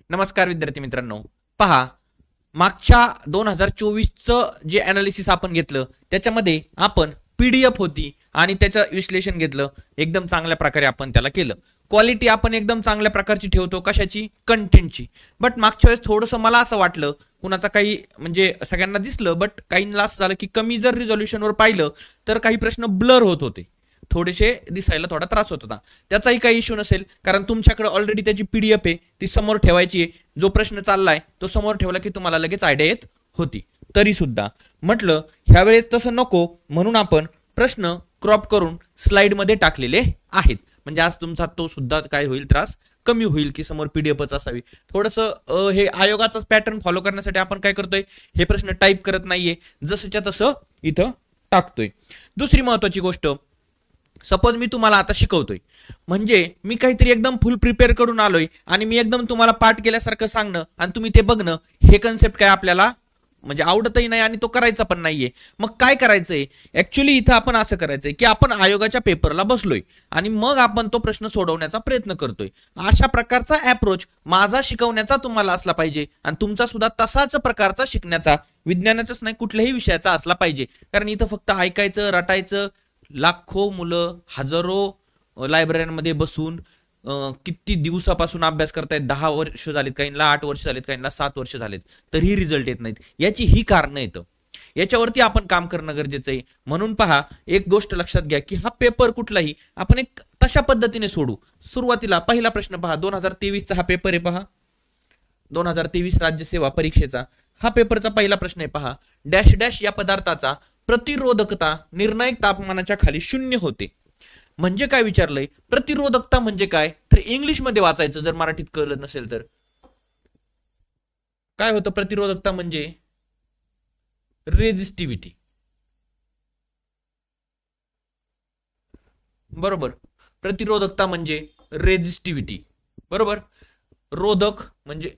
नमस्कार विद्यार्थी मित्रांनो, पहा मागच्या 2024चं जे ॲनालिसिस आपण घेतलं त्याच्यामध्ये आपण PDF होती आणि त्याचं विश्लेषण घेतलं. एकदम चांगल्या प्रकारे आपण त्याला केलं. क्वालिटी आपण एकदम चांगल्या प्रकारची ठेवतो, कशाची? कंटेंटची. बट मागच्या वेळेस थोडंसं मला असं वाटलं, कुणाचा काही म्हणजे सगळ्यांना दिसलं, बट काहींना असं झालं की कमी जर रिझोल्युशनवर पाहिलं तर काही प्रश्न ब्लर होत होते, थोडेसे दिसायला थोडा त्रास होत होता. त्याचाही काही इश्यू नसेल, कारण तुमच्याकडे ऑलरेडी त्याची PDF आहे, ती समोर ठेवायची आहे. जो प्रश्न चाललाय तो समोर ठेवला की तुम्हाला लगेच आयडिया येत होती. तरी सुद्धा म्हटलं ह्यावेळेस तसं नको, म्हणून आपण प्रश्न क्रॉप करून स्लाइड मध्ये टाकलेले आहेत. म्हणजे आज तुमचा तो सुद्धा काय होईल, त्रास कमी होईल की समोर PDFच असावी. थोडंसं हे आयोगाचाच पॅटर्न फॉलो करण्यासाठी आपण काय करतोय, हे प्रश्न टाईप करत नाहीये, जसंच्या तसं इथं टाकतोय. दुसरी महत्वाची गोष्ट, सपोज मी तुम्हाला आता शिकवतोय, म्हणजे मी काहीतरी एकदम फुल प्रिपेअर करून आलोय आणि मी एकदम तुम्हाला पाठ केल्यासारखं सांगणं आणि तुम्ही ते बघणं, हे कन्सेप्ट काय आपल्याला म्हणजे आवडतही नाही आणि तो करायचा पण नाहीये. मग काय करायचंय, ऍक्च्युली इथं आपण असं करायचंय की आपण आयोगाच्या पेपरला बसलोय आणि मग आपण तो प्रश्न सोडवण्याचा प्रयत्न करतोय. अशा प्रकारचा अप्रोच माझा शिकवण्याचा तुम्हाला असला पाहिजे आणि तुमचा सुद्धा तसाच प्रकारचा शिकण्याचा, विज्ञानाचाच नाही कुठल्याही विषयाचा असला पाहिजे. कारण इथं फक्त ऐकायचं, रटायचं, लाखो मुलं हजारो लायब्ररीमध्ये बसून किती दिवसापासून अभ्यास करतायत, 10 वर्ष झालीत, काहींना 8 वर्ष झालीत, काहींना 7 वर्ष झालीत, तरीही रिझल्ट येत नाहीत. याची ही कारणं येतं, याच्यावरती आपण काम करणं गरजेचं आहे. म्हणून पहा, एक गोष्ट लक्षात घ्या की हा पेपर कुठलाही आपण एक तशा पद्धतीने सोडू. सुरुवातीला पहिला प्रश्न पहा, 2023चा हा पेपर आहे. पहा 2023 राज्यसेवा परीक्षेचा हा पेपरचा पहिला प्रश्न आहे. पहा, डॅश डॅश या पदार्थाचा प्रतिरोधकता निर्णायक तापमानाच्या खाली 0 होते. म्हणजे काय विचारलंय, प्रतिरोधकता म्हणजे काय, तर इंग्लिश मध्ये वाचायचं जर मराठीत कळलं नसेल तर. काय होतं प्रतिरोधकता म्हणजे? रेझिस्टिव्हिटी. बरोबर, प्रतिरोधकता म्हणजे रेझिस्टिव्हिटी. बरोबर, रोधक म्हणजे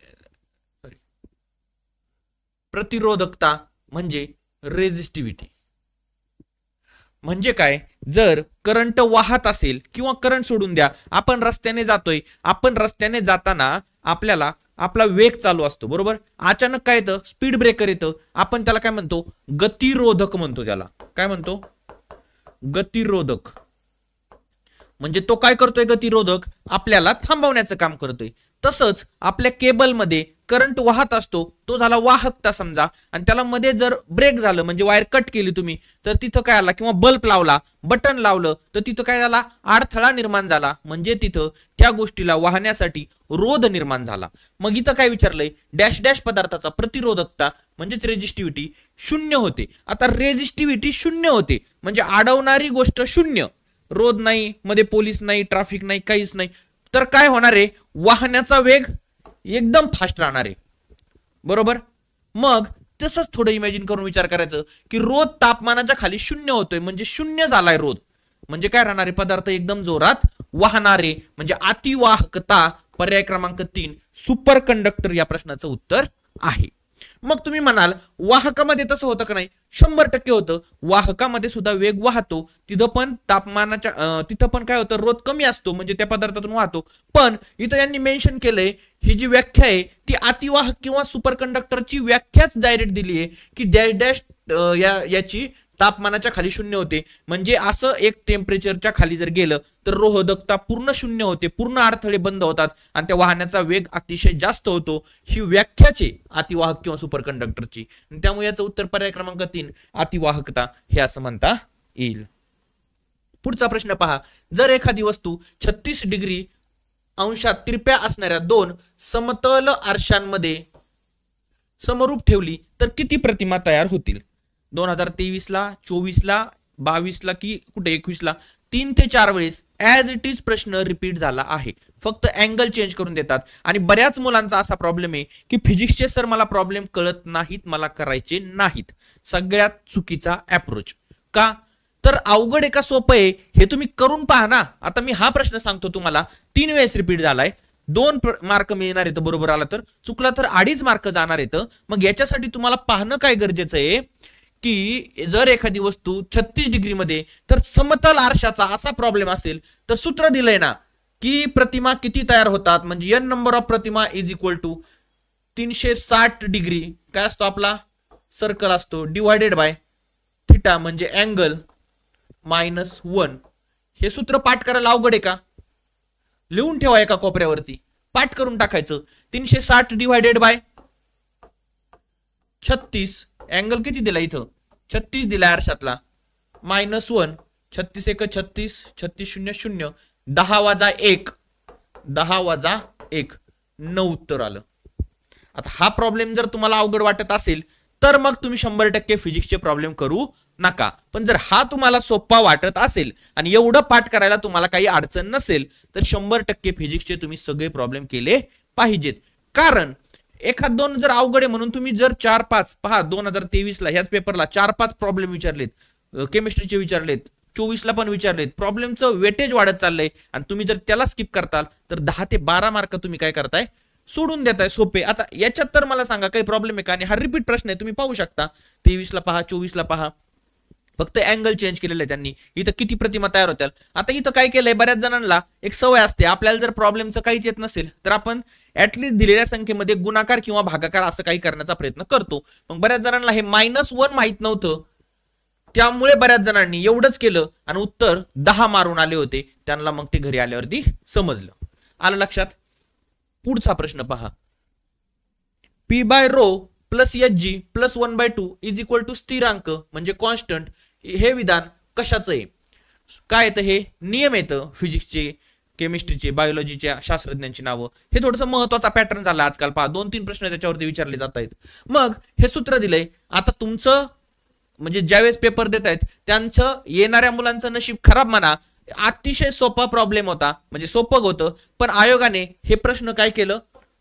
प्रतिरोधकता म्हणजे रेझिस्टिव्हिटी. म्हणजे काय, जर करंट वाहत असेल किंवा करंट सोडून द्या, आपण रस्त्याने जातोय, आपण रस्त्याने जाताना आपल्याला आपला वेग चालू असतो. बरोबर, अचानक काय येतं, स्पीड ब्रेकर येतं, आपण त्याला काय म्हणतो, गतिरोधक म्हणतो. त्याला काय म्हणतो, गतिरोधक. म्हणजे तो काय करतोय, गतिरोधक आपल्याला थांबवण्याचं काम करतोय. तसंच आपल्या केबलमध्ये करंट वाहत असतो, तो झाला वाहकता समजा, आणि त्याला मध्ये जर ब्रेक झालं म्हणजे वायर कट केली तुम्ही, तर तिथं काय आला, किंवा बल्ब लावला, बटन लावलं, तर तिथं काय झाला, अडथळा निर्माण झाला. म्हणजे तिथं त्या गोष्टीला वाहण्यासाठी रोध निर्माण झाला. मग इथं काय विचारलंय, डॅश डॅश पदार्थाचा प्रतिरोधकता म्हणजेच रेझिस्टिव्हिटी 0 होते. आता रेझिस्टिव्हिटी 0 होते म्हणजे अडवणारी गोष्ट 0, रोध नाही, मध्ये पोलीस नाही, ट्रॅफिक नाही, काहीच नाही, तर काय होणार आहे, वाहण्याचा वेग एकदम फास्ट राहणार आहे. बरोबर, मग तसंच थोडं इमॅजिन करून विचार करायचं की रोध तापमानाच्या खाली 0 होतोय, म्हणजे 0 झालाय रोध, म्हणजे काय राहणार आहे, पदार्थ एकदम जोरात वाहणारे, म्हणजे अतिवाहकता. पर्याय क्रमांक 3 सुपर कंडक्टर या प्रश्नाचं उत्तर आहे. मग तुम्ही म्हणाल वाहकामध्ये तसं होतं का नाही, 100% होतं. वाहकामध्ये सुद्धा वेग वाहतो, तिथं पण तापमानाच्या तिथं पण काय होतं, रोध कमी असतो, म्हणजे त्या पदार्थातून वाहतो. पण इथं यांनी मेन्शन केलंय, ही जी व्याख्या आहे ती अतिवाहक किंवा सुपर कंडक्टरची व्याख्याच डायरेक्ट दिली आहे की डॅश डॅश याची तापमानाच्या खाली 0 होते. म्हणजे असं एक टेम्परेचरच्या खाली जर गेलं तर रोधकता पूर्ण 0 होते, पूर्ण अडथळे बंद होतात आणि त्या वाहनाचा वेग अतिशय जास्त होतो. ही व्याख्याचे अतिवाहक किंवा सुपर कंडक्टरची. त्यामुळे याचं उत्तर पर्याय क्रमांक 3 अतिवाहकता हे असं म्हणता येईल. पुढचा प्रश्न पहा, जर एखादी वस्तू 36 डिग्री अंशात तिरप्या असणाऱ्या 2 समतल आरशांमध्ये समरूप ठेवली तर किती प्रतिमा तयार होतील? 2023ला, 24ला, 22ला की कुठे 21ला 3 ते 4 वेळेस ऍज इट इज प्रश्न रिपीट झाला आहे. फक्त अँगल चेंज करून देतात. आणि बऱ्याच मुलांचा असा प्रॉब्लेम आहे की फिजिक्सचे सर मला प्रॉब्लेम कळत नाहीत, मला करायचे नाहीत. सगळ्यात चुकीचा अप्रोच. का तर अवघड आहे का सोपं आहे हे तुम्ही करून पहा ना. आता मी हा प्रश्न सांगतो तुम्हाला, 3 वेळेस रिपीट झालाय, 2 मार्क मिळणार आहेत, बरोबर आला तर, चुकला तर 2.5 मार्क जाणार आहेत. मग याच्यासाठी तुम्हाला पाहणं काय गरजेचं आहे की जर एखादी वस्तू 36 डिग्री मध्ये तर समतल आरशाचा असा प्रॉब्लेम असेल तर सूत्र दिलंय ना, की प्रतिमा किती तयार होतात, म्हणजे n नंबर ऑफ प्रतिमा इज इक्वल टू 360 डिग्री काय असतो आपला सर्कल असतो डिवायडेड बाय थिटा म्हणजे अँगल -1. हे सूत्र पाठ करायला अवघड आहे का? लिहून ठेवा एका कोपऱ्यावरती, पाठ करून टाकायचं. 360 डिवायडेड बाय 36, अँगल किती दिला इथं 36 दिला आरशातला, -1, 36 एक 36, 36 0 0, 10 वजा 1, 10 वजा 1, 9 उत्तर आलं. आता हा प्रॉब्लेम जर तुम्हाला अवघड वाटत असेल तर मग तुम्ही 100% फिजिक्सचे प्रॉब्लेम करू नका. पण जर हा तुम्हाला सोपा वाटत असेल आणि एवढं पाठ करायला तुम्हाला काही अडचण नसेल तर 100% फिजिक्सचे तुम्ही सगळे प्रॉब्लेम केले पाहिजेत. कारण एखाद दोन जर अवघड आहे म्हणून तुम्ही जर 4-5 पहा 2023 ला ह्याच पेपरला 4-5 प्रॉब्लेम विचारलेत, केमिस्ट्रीचे विचारलेत, 24 ला पण विचारलेत, प्रॉब्लेमचं वेटेज वाढत चाललंय आणि तुम्ही जर त्याला स्किप करताल तर 10 ते 12 मार्क तुम्ही काय करताय सोडून देताय सोपे. आता याच्यात तर मला सांगा काही प्रॉब्लेम आहे का? आणि हा रिपीट प्रश्न आहे, तुम्ही पाहू शकता 23 ला पहा, 24 ला पहा, फक्त अँगल चेंज केलेलं आहे त्यांनी. इथं किती प्रतिमा तयार होत्या. आता इथं काय केलंय, बऱ्याच जणांना एक सवय असते, आपल्याला जर प्रॉब्लेमचं काहीच येत नसेल तर आपण ऍटलीस्ट दिलेल्या संख्येमध्ये गुणाकार किंवा भागाकार असं काही करण्याचा प्रयत्न करतो. मग बऱ्याच जणांना हे -1 माहित नव्हतं, त्यामुळे बऱ्याच जणांनी एवढंच केलं आणि उत्तर 10 मारून आले होते. त्यांना मग ते घरी आल्यावरती समजलं. आलं लक्षात? पुढचा प्रश्न पहा. P by rho plus Hg plus 1/2 is equal to स्थिरांक म्हणजे कॉन्स्टंट. हे विधान कशाचं आहे? काय येतं? हे नियम येतं फिजिक्सचे, केमिस्ट्रीचे, बायोलॉजीच्या शास्त्रज्ञांची नावं. हे थोडंसं महत्वाचा पॅटर्न झाला आजकाल. पहा 2-3 प्रश्न त्याच्यावरती विचारले जात आहेत. मग हे सूत्र दिलंय. आता तुमचं म्हणजे ज्यावेळेस पेपर देत आहेत त्यांचं येणाऱ्या मुलांचं नशीब खराब म्हणा, अतिशय सोपा प्रॉब्लेम होता, म्हणजे सोपं होतं, पण आयोगाने हे प्रश्न काय केलं?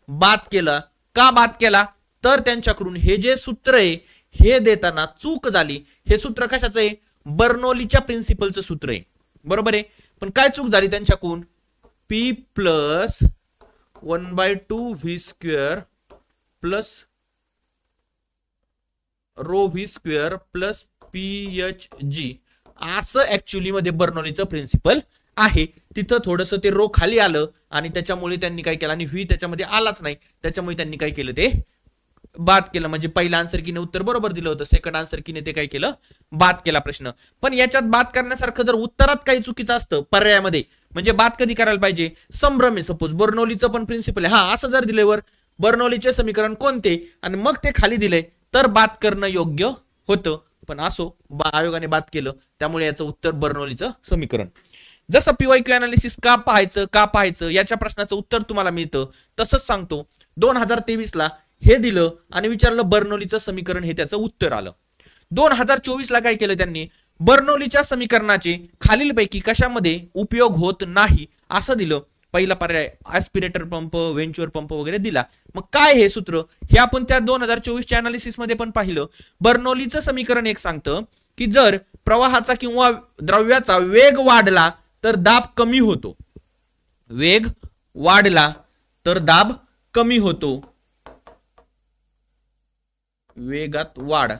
बाद केला. का बाद केला? तर त्यांच्याकडून हे जे सूत्र आहे हे देताना चूक झाली. हे सूत्र कशाचं आहे? बर्नौलीच्या प्रिन्सिपलचं सूत्र आहे, बरोबर आहे. पण काय चूक झाली त्यांच्याकडून? P plus 1/2 V square plus row V square plus PHG असं ऍक्च्युअली मध्ये बर्नौलीचं प्रिन्सिपल आहे. तिथं थोडंसं ते रो खाली आलं आणि त्याच्यामुळे त्यांनी काय केलं, आणि व्ही त्याच्यामध्ये आलाच नाही, त्याच्यामुळे त्यांनी काय केलं, ते बाद केलं. म्हणजे पहिल्या आन्सर कीने उत्तर बरोबर दिलं होतं, सेकंड आन्सर कीने ते काय केलं, बाद केला प्रश्न. पण याच्यात बाद करण्यासारखं जर उत्तरात काही चुकीचं असतं पर्यायामध्ये, म्हणजे बाद कधी करायला पाहिजे? संभ्रम आहे सपोज, बर्नौलीचं पण प्रिन्सिपल आहे, हा असं जर दिल्यावर बर्नौलीचे समीकरण कोणते आणि मग ते खाली दिले तर बाद करणं योग्य होतं. पण असो, आयोगाने बाद केलं, त्यामुळे याचं उत्तर बर्नौलीचं समीकरण. जसं PYQ अनालिसिस का पाहायचं याच्या प्रश्नाचं उत्तर तुम्हाला मिळतं, तसंच सांगतो. 2023 ला हे दिलं आणि विचारलं बर्नौलीचं समीकरण, हे त्याचं उत्तर आलं. 2024 ला काय केलं त्यांनी? बर्नौलीच्या समीकरणाचे खालीलपैकी कशामध्ये उपयोग होत नाही असं दिलं. पहिला पर्याय ऍस्पिरेटर पंप, व्हेंच्युअर पंप वगैरे दिला. मग काय हे सूत्र? हे आपण त्या 2024 च्या अनालिसिस मध्ये पण पाहिलं. बर्नौलीचं समीकरण एक सांगतं की जर प्रवाहाचा किंवा द्रव्याचा वेग वाढला तर दाब कमी होतो. वेग वाढला तर दाब कमी होतो. वेगात वाढ,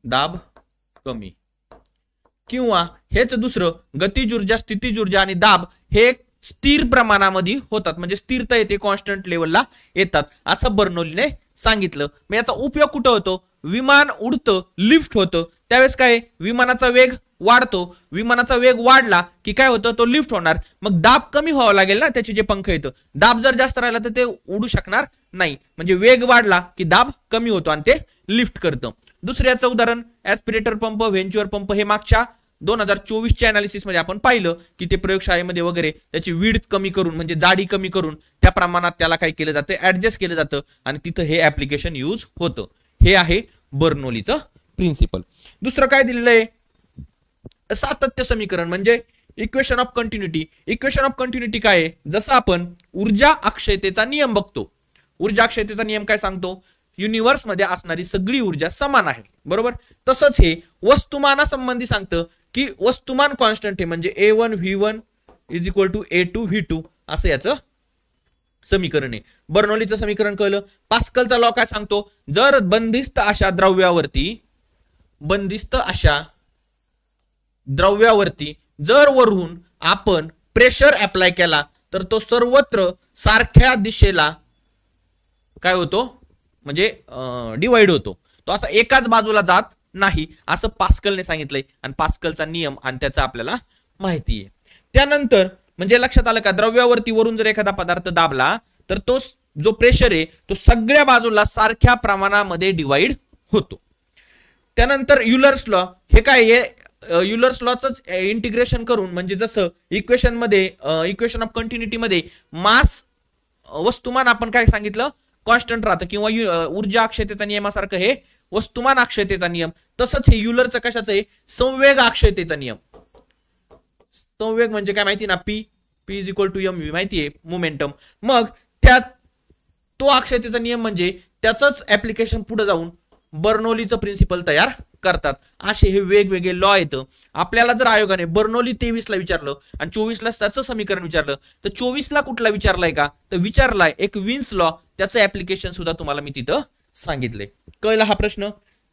दाब कमी. किंवा हेच दुसरं, गतिज ऊर्जा, स्थितीज ऊर्जा आणि दाब हे स्थिर प्रमाणामध्ये होतात, म्हणजे स्थिरता येते, कॉन्स्टंट लेवलला येतात असं बर्नौलीने सांगितलं. मग याचा उपयोग कुठं होतो? विमान उडतं, लिफ्ट होतं, त्यावेळेस काय, विमानाचा वेग वाढतो. विमानाचा वेग वाढला की काय होतं? तो लिफ्ट होणार. मग दाब कमी व्हावं लागेल ना, त्याचे जे पंख येतं. दाब जर जास्त राहिला तर ते उडू शकणार नाही. म्हणजे वेग वाढला की दाब कमी होतो आणि ते लिफ्ट करतं. दुसऱ्याचं उदाहरण ऍस्पिरेटर पंप, व्हेंच्युअर पंप. हे मागच्या 2024 च्या अनालिसिस मध्ये आपण पाहिलं की ते प्रयोगशाळेमध्ये वगैरे त्याची विड्थ कमी करून, म्हणजे जाडी कमी करून त्या प्रमाणात त्याला काय केलं जातं, ऍडजस्ट केलं जातं आणि तिथं हे ऍप्लिकेशन यूज होतं. हे आहे बर्नौलीचं प्रिन्सिपल. दुसरं काय दिलेलं आहे? सातत्य समीकरण म्हणजे equation of continuity. Equation of continuity काय आहे? जसं आपण ऊर्जा अक्षयतेचा नियम बघतो. ऊर्जा अक्षयतेचा नियम काय सांगतो? युनिव्हर्स मध्ये असणारी सगळी ऊर्जा समान आहे, बरोबर. तसंच हे वस्तुमानासंबंधी सांगतं की वस्तुमान कॉन्स्टंट आहे, म्हणजे A1 V1 is equal to A2 V2 असं याचं समीकरण आहे. बर्नौलीचं समीकरण कळलं. पास्कलचा लॉ काय सांगतो? जर बंदिस्त अशा द्रव्यावरती जर वरून आपण प्रेशर अप्लाय केला तर तो सर्वत्र सारख्या दिशेला काय होतो म्हणजे डिवाइड होतो. तो असा एकाच बाजूला जात नाही असं पास्कलने सांगितलंय आणि पास्कलचा नियम आणि त्याचा आपल्याला माहिती आहे. त्यानंतर म्हणजे लक्षात आलं का, द्रव्यावरती वरून जर एखादा पदार्थ दाबला तर तो जो प्रेशर आहे तो सगळ्या बाजूला सारख्या प्रमाणामध्ये डिवाइड होतो. त्यानंतर युलर्स लॉ, हे काय आहे, युलर्स लॉच इंटिग्रेशन करून म्हणजे जसं इक्वेशन मध्ये इक्वेशन ऑफ कंटिन्युटी मध्ये मास वस्तुमान आपण काय सांगितलं कॉन्स्टंट राहतं किंवा ऊर्जा अक्षयतेचा नियमासारखं हे वस्तुमान अक्षयतेचा नियम, तसंच हे युलरचं कशाचं आहे संवेग अक्षयतेचा नियम. संवेग म्हणजे काय माहिती ना, P is equal to M V माहिती आहे मोमेंटम. मग त्या तो अक्षयतेचा नियम म्हणजे त्याचंच ऍप्लिकेशन पुढे जाऊन बर्नौलीचं प्रिन्सिपल तयार करतात. असे हे वेगवेगळे लॉ येतं. आपल्याला जर आयोगाने बर्नौली 23 ला विचारलं आणि 24 ला त्याचं समीकरण विचारलं तर 24 ला कुठला विचारलाय का, तर विचारलाय एक विन्स लॉ, त्याचं ऍप्लिकेशन सुद्धा तुम्हाला मी तिथं सांगितले. कळला हा प्रश्न.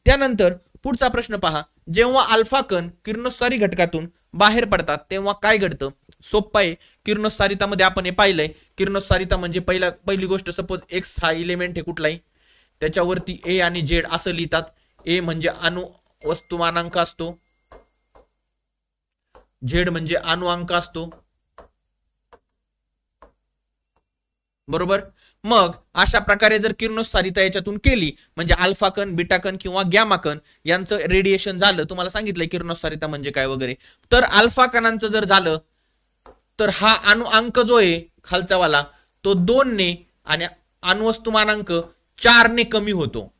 त्यानंतर पुढचा प्रश्न पहा, जेव्हा अल्फा कण किरणोत्सारी घटकातून बाहेर पडतात तेव्हा काय घडतं. सोप्पा आहे. किरणोत्सारितामध्ये आपण हे पाहिलंय. किरणोत्सारिता म्हणजे पहिली गोष्ट, सपोज एक्स हा इलेमेंट आहे कुठलाही, त्याच्यावरती ए आणि जेड असं लिहितात. ए म्हणजे अणु वस्तुमानांक असतो, झेड म्हणजे अणुअंक असतो, बरोबर. मग अशा प्रकारे जर किरणोत्सारिता याच्यातून केली म्हणजे अल्फा कण, बीटा कण किंवा गॅमा कण यांचं रेडिएशन झालं, तुम्हाला सांगितलंय किरणोत्सारिता म्हणजे काय वगैरे. तर अल्फा कणांचं जर झालं तर हा अणुअंक जो आहे खालचा वाला तो 2 ने आणि अणुवस्तुमानांक 4 ने कमी होतो.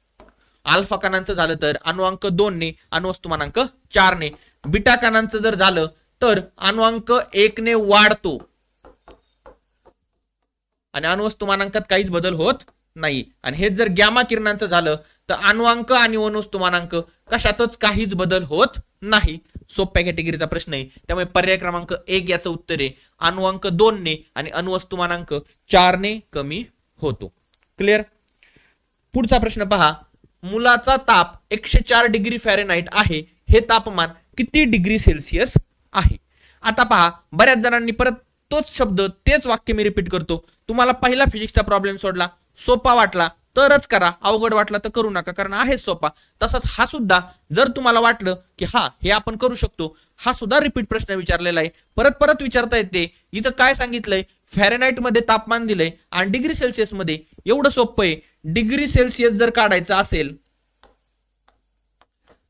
अल्फा कणांचं झालं तर अणुअंक 2 ने, अणुवस्तुमानांक 4 ने. बीटा कणांचं जर झालं तर अणुअंक 1 ने वाढतो आणि अणुवस्तुमानांकात काहीच बदल होत नाही. आणि हे जर गॅमा किरणांचं झालं तर अणुअंक आणि अणुवस्तुमानांक कशातच काहीच बदल होत नाही. सोप्या कॅटेगरीचा प्रश्न आहे, त्यामुळे पर्याय क्रमांक 1 याचं उत्तर आहे. अणुअंक 2 ने आणि अणुवस्तुमानांक 4 ने कमी होतो. क्लिअर. पुढचा प्रश्न पहा, मुलाचा ताप 104 डिग्री फॅरेनहाइट आहे, हे तापमान किती डिग्री सेल्सिअस आहे. आता पहा, बऱ्याच जणांनी परत तोच शब्द तेच वाक्य मी रिपीट करतो. तुम्हाला पहिला फिजिक्सचा प्रॉब्लेम सोडला, सोपा वाटला तरच करा, अवघड वाटला तर करू नका, कारण आहे सोपा. तसंच हा सुद्धा जर तुम्हाला वाटलं की हा हे आपण करू शकतो, हा सुद्धा रिपीट प्रश्न विचारलेला आहे, परत परत विचारता येते. इथं काय सांगितलंय, फॅरेनहाइट मध्ये तापमान दिलंय आणि डिग्री सेल्सिअस मध्ये. एवढं सोपं आहे. डिग्री सेल्सिअस जर काढायचं असेल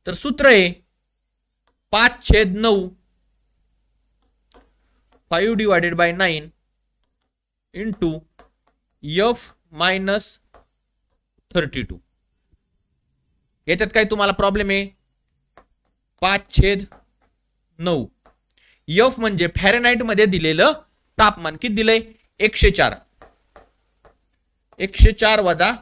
तर सूत्र आहे 5/9 5 divided by 9 into F minus 32. याच्यात काय तुम्हाला प्रॉब्लेम आहे, 5/9. F म्हणजे फॅरेनहाइट मध्ये दिलेलं तापमान किती दिलंय 104. 104 वजा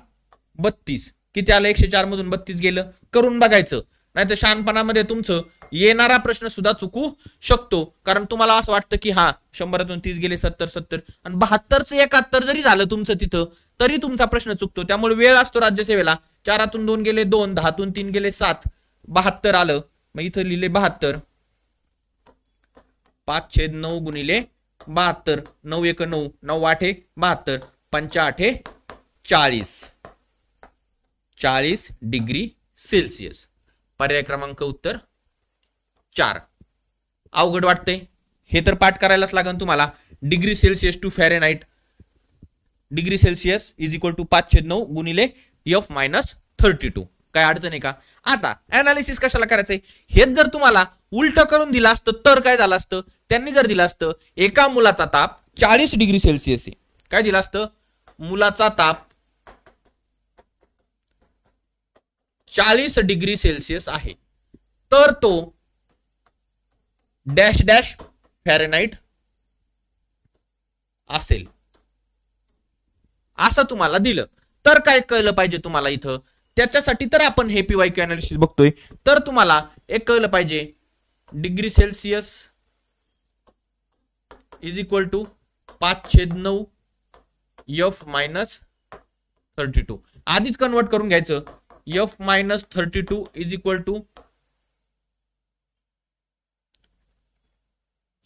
32 किती आलं, 104 मधून 32 गेलं. करून बघायचं, नाही तर शहाणपणामध्ये तुमचं येणारा प्रश्न सुद्धा चुकू शकतो. कारण तुम्हाला असं वाटतं की हा 100तून 30 गेले 70 आणि 72चं 71 जरी झालं तुमचं तिथं तरी तुमचा प्रश्न चुकतो. त्यामुळे वेळ असतो राज्यसेवेला. 4तून 2 गेले 2, 10तून 3 गेले 7, 72 आलं. मग इथं लिहिले 72. 5/9 गुणिले 72, 9 1 9, 9 8 72, 5 8 40 डिग्री सेल्सिअस. पर्याय क्रमांक उत्तर 4. अवघड वाटतंय, हे तर पाठ करायलाच लागेल तुम्हाला. Degree Celsius to Fahrenheit, degree Celsius is equal to 5/9 गुणिले F minus 32. काय अडचण आहे का. आता अनालिसिस कशाला करायचंय, हेच जर तुम्हाला उलट करून दिलं असतं तर काय झालं असतं. त्यांनी जर दिलं असतं एका मुलाचा ताप 40 डिग्री सेल्सिअस आहे, काय दिलं असतं, मुलाचा ताप 40 डिग्री सेल्सिअस आहे, तर तो डॅश डॅश फॅरेनहाइट असेल, असं तुम्हाला दिलं तर काय कळलं पाहिजे तुम्हाला इथं. त्याच्यासाठी तर आपण हे PYQ अनालिसिस बघतोय. तर तुम्हाला एक कळलं पाहिजे, degree Celsius is equal to 5/9 F minus 32. आधीच कन्वर्ट करून घ्यायचं. F minus 32 is equal to,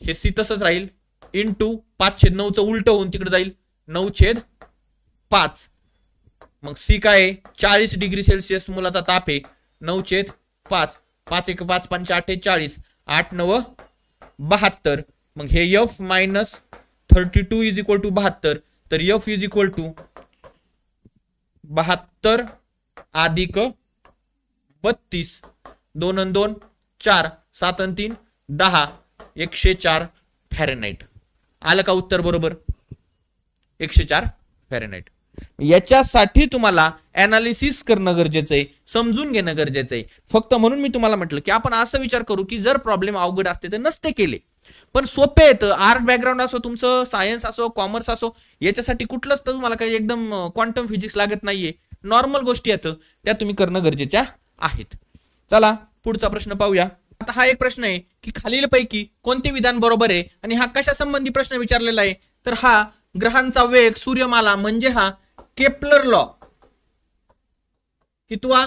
हे सी तसंच राहील, इंटू 5/9 उलट होऊन तिकडे जाईल 9/5. मग सी काय आहे 40 डिग्री सेल्सिअस मुलाचा ताप आहे 9/5. 5 1 5 5 8 40 8 9 72. मग हे F minus 32 is equal to 72. तर एफ इज इक्वल टू 72 अधिक 32. 2 आणि 2 4 7 आणि 3 10 104 फॅरेनहाइट. आलं का उत्तर बरोबर 104 फॅरेनहाइट. याच्यासाठी तुम्हाला अनालिसिस करणं गरजेचं आहे, समजून घेणं गरजेचं आहे. फक्त म्हणून मी तुम्हाला म्हटलं की आपण असं विचार करू की जर प्रॉब्लेम अवघड असते तर नसते केले, पण सोपे येतं. आर्ट बॅकग्राऊंड असो तुमचं, सायन्स असो, कॉमर्स असो, याच्यासाठी कुठलंच तर तुम्हाला काही एकदम क्वांटम फिजिक्स लागत नाहीये. नॉर्मल गोष्टी आहेत त्या तुम्ही करणं गरजेच्या आहेत. चला पुढचा प्रश्न पाहूया. आता हा एक प्रश्न आहे की खालीलपैकी कोणते विधान बरोबर आहे आणि हा कशा संबंधी प्रश्न विचारलेला आहे. तर हा ग्रहांचा वेग, सूर्यमाला म्हणजे हा केपलर लॉ कितवा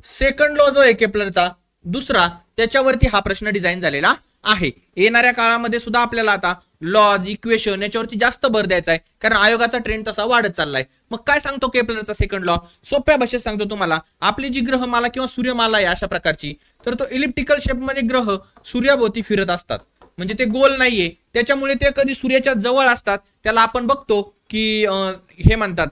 सेकंड लॉ जो आहे केपलरचा दुसरा, त्याच्यावरती हा प्रश्न डिझाईन झालेला आहे. येणाऱ्या काळामध्ये सुद्धा आपल्याला आता लॉज, इक्वेशन याच्यावरती जास्त भर द्यायचा आहे, कारण आयोगाचा ट्रेंड तसा वाढत चाललाय. मग काय सांगतो केपलरचा सेकंड लॉ? सोप्या भाषेत सांगतो तुम्हाला. आपली जी ग्रहमाला किंवा सूर्यमाला आहे अशा प्रकारची, तर तो इलिप्टिकल शेपमध्ये ग्रह सूर्याभोवती फिरत असतात, म्हणजे ते गोल नाहीये. त्याच्यामुळे ते कधी सूर्याच्या जवळ असतात त्याला आपण बघतो की हे म्हणतात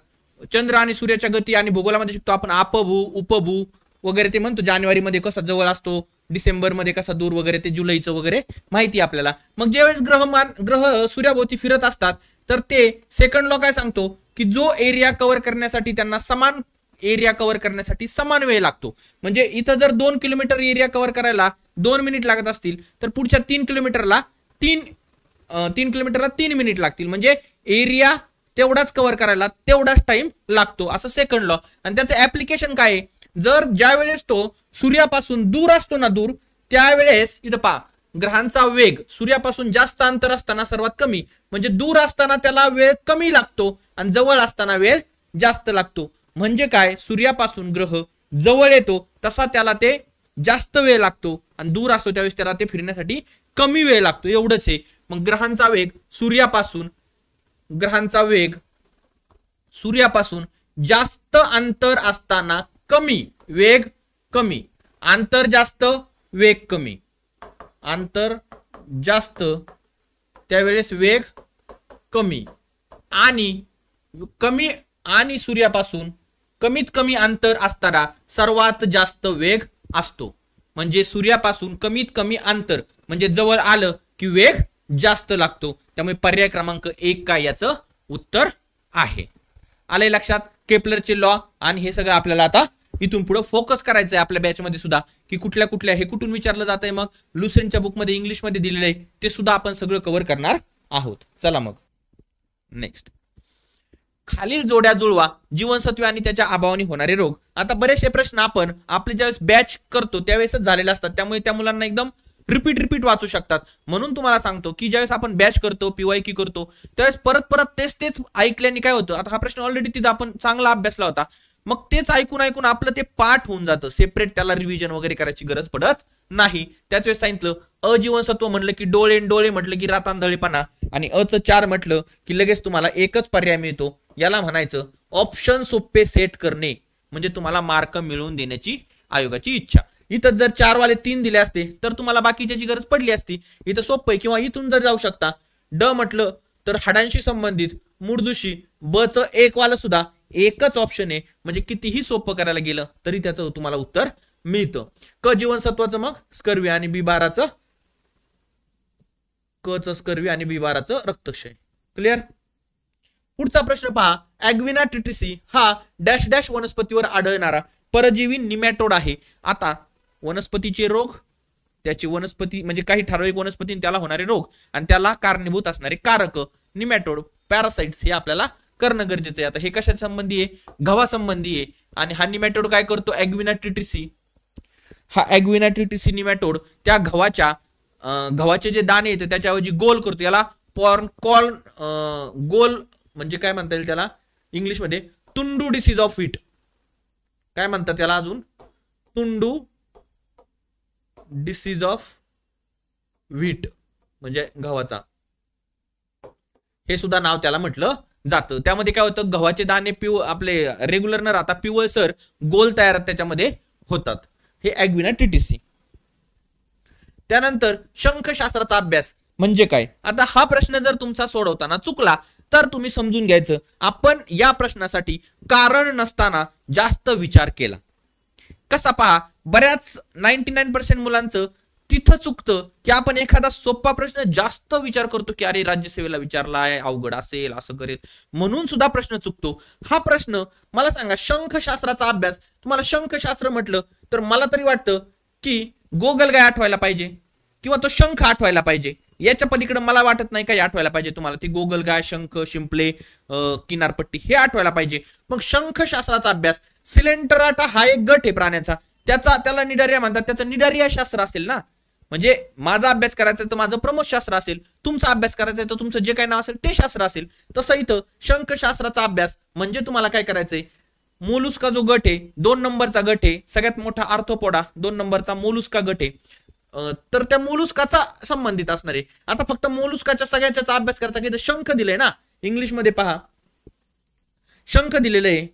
चंद्र आणि सूर्याच्या गती, आणि भूगोलामध्ये शिकतो आपण अपभू, उपभू वगैरे ते म्हणतो. जानेवारीमध्ये कसा जवळ असतो, डिसेंबरमध्ये कसा दूर वगैरे, ते जुलैचं वगैरे माहिती आपल्याला. मग ज्यावेळेस ग्रह सूर्याभोवती फिरत असतात तर ते सेकंड लॉ काय सांगतो की जो एरिया कव्हर करण्यासाठी त्यांना समान एरिया कव्हर करण्यासाठी समान वेळ लागतो. म्हणजे इथं जर 2 किलोमीटर एरिया कव्हर करायला 2 मिनिट लागत असतील तर पुढच्या 3 किलोमीटरला 3 मिनिट लागतील. म्हणजे एरिया तेवढाच कव्हर करायला तेवढाच टाइम लागतो, असं सेकंड लॉ. आणि त्याचं ऍप्लिकेशन काय आहे, जर ज्या वेळेस तो सूर्यापासून दूर असतो ना, दूर, त्यावेळेस इथं पहा ग्रहांचा वेग सूर्यापासून जास्त अंतर असताना सर्वात कमी, म्हणजे दूर असताना त्याला वेळ कमी लागतो आणि जवळ असताना वेळ जास्त लागतो. म्हणजे काय, सूर्यापासून ग्रह जवळ येतो तसा त्याला ते जास्त वेळ लागतो आणि दूर असतो त्यावेळेस त्याला ते फिरण्यासाठी कमी वेळ लागतो, एवढंच आहे. मग ग्रहांचा वेग सूर्यापासून जास्त अंतर असताना कमी, वेग कमी, अंतर जास्त, वेग कमी. अंतर जास्त त्यावेळेस वेग कमी, आणि सूर्यापासून कमीत कमी अंतर असताना सर्वात जास्त वेग असतो. म्हणजे सूर्यापासून कमीत कमी अंतर म्हणजे जवळ आलं की वेग जास्त लागतो. त्यामुळे पर्याय क्रमांक 1 काय याचं उत्तर आहे. आलंय लक्षात केपलरचे लॉ. आणि हे सगळं आपल्याला आता इथून पुढे फोकस करायचं आहे आपल्या बॅच मध्ये सुद्धा, की कुठल्या कुठल्या हे कुठून विचारलं जात आहे. मग लुसेंटच्या बुकमध्ये इंग्लिशमध्ये दिलेलं आहे ते सुद्धा आपण सगळं कव्हर करणार आहोत. चला मग नेक्स्ट, खालील जोड्या जुळवा, जीवनसत्वे आणि त्याच्या अभावाने होणारे रोग. आता बरेचसे प्रश्न आपण आपले ज्यावेळेस बॅच करतो त्यावेळेसच झालेले असतात, त्यामुळे त्या मुलांना एकदम रिपीट वाचू शकतात. म्हणून तुम्हाला सांगतो की ज्यावेळेस आपण बॅच करतो, PYQ करतो, त्यावेळेस परत तेच ऐकल्याने काय होतं, आता हा प्रश्न ऑलरेडी तिथं आपण चांगला अभ्यासला होता, मग तेच ऐकून आपलं ते पाठ होऊन जातं. सेपरेट त्याला रिव्हिजन वगैरे करायची गरज पडत नाही. त्याच वेळेस सांगितलं अजीवनसत्व म्हटलं की डोळे म्हटलं की रातांधळेपणा, आणि अचं 4 म्हटलं की लगेच तुम्हाला एकच पर्याय मिळतो. याला म्हणायचं ऑप्शन सोपे सेट करणे, म्हणजे तुम्हाला मार्क मिळवून देण्याची आयोगाची इच्छा. इथं जर 4 वाले 3 दिले असते तर तुम्हाला बाकीच्याची गरज पडली असती. इथं सोपं आहे. किंवा इथून जर जाऊ शकता, ड म्हटलं तर हाडांशी संबंधित, मूळदुशी, ब च 1 वाला सुद्धा एकच ऑप्शन आहे. म्हणजे कितीही सोपं करायला गेलं तरी त्याचं तुम्हाला उत्तर मिळतं. क जीवनसत्वाचं मग स्कर्वी आणि B12चं क च स्कर्वी आणि B12चं रक्तक्षय. क्लिअर. पुढचा प्रश्न पहा, ॲग्विना ट्रिटिसी हा डॅश डॅश वनस्पतीवर आढळणारा परजीवी निमॅटोड आहे. आता वनस्पतीचे रोग, त्याची वनस्पती म्हणजे काही ठराविक वनस्पती त्याला होणारे रोग आणि त्याला कारणीभूत असणारे कारक, निमॅटोड, पॅरासाइट्स हे आपल्याला करणं गरजेचं आहे. आता हे कशा संबंधी आहे, गव्हा संबंधी आहे. आणि हा निमॅटोड काय करतो, ॲग्विना ट्रिटिसी, हा ॲग्विना ट्रिटिसी निमॅटोड त्या गव्हाचे जे दाणे येते त्याच्याऐवजी गोल करतो. याला गोल म्हणजे काय म्हणता येईल त्याला इंग्लिशमध्ये, तुंडू डिसीज ऑफ व्हीट. काय म्हणतात त्याला अजून, तुंडू डिसीज ऑफ व्हीट म्हणजे गव्हाचा. हे सुद्धा नाव त्याला म्हटलं जातं. त्यामध्ये काय होतं, गव्हाचे दाणे आपले रेग्युलर न राहता पिवळसर गोल तयार त्याच्यामध्ये होतात. हे ॲग्विना ट्रिटिसी. त्यानंतर शंखशास्त्राचा अभ्यास म्हणजे काय. आता हा प्रश्न जर तुमचा सोडवताना चुकला तर तुम्ही समजून घ्यायचं आपण या प्रश्नासाठी कारण नसताना जास्त विचार केला. कसा पहा, बऱ्याच 99% मुलांचं तिथं चुकतं की आपण एखादा सोपा प्रश्न जास्त विचार करतो की अरे राज्यसेवेला विचारलाय, अवघड असेल, असं करेल, म्हणून सुद्धा प्रश्न चुकतो. हा प्रश्न मला सांगा, शंखशास्त्राचा अभ्यास, तुम्हाला शंखशास्त्र म्हटलं तर मला तरी वाटतं की गोगलगाय आठवायला पाहिजे किंवा तो शंख आठवायला पाहिजे. याच्या पलीकडे मला वाटत नाही काही आठवायला पाहिजे तुम्हाला. ती गोगलगाय, शंख, शिंपले, किनारपट्टी हे आठवायला पाहिजे. मग शंखशास्त्राचा अभ्यास, सिलेंटराटा हा एक गट आहे प्राण्याचा, त्याला निडारिया म्हणतात, त्याचं निडारिया शास्त्र असेल ना. म्हणजे माझा अभ्यास करायचा तर माझं प्रमोद शास्त्र असेल, तुमचा अभ्यास करायचा तर तुमचं जे काही नाव असेल ते शास्त्र असेल. तसं इथं शंखशास्त्राचा अभ्यास म्हणजे तुम्हाला काय करायचंय, मोलुस्का जो गट आहे 2 नंबरचा गट आहे, सगळ्यात मोठा आर्थ्रोपोडा 2 नंबरचा मोलुस्का गट आहे, तर त्या मोलुस्काचा संबंधित असणार आहे. आता फक्त मोलुस्काच्या सगळ्याचा अभ्यास करायचा की शंख दिलंय ना, इंग्लिशमध्ये पहा शंख दिलेलं आहे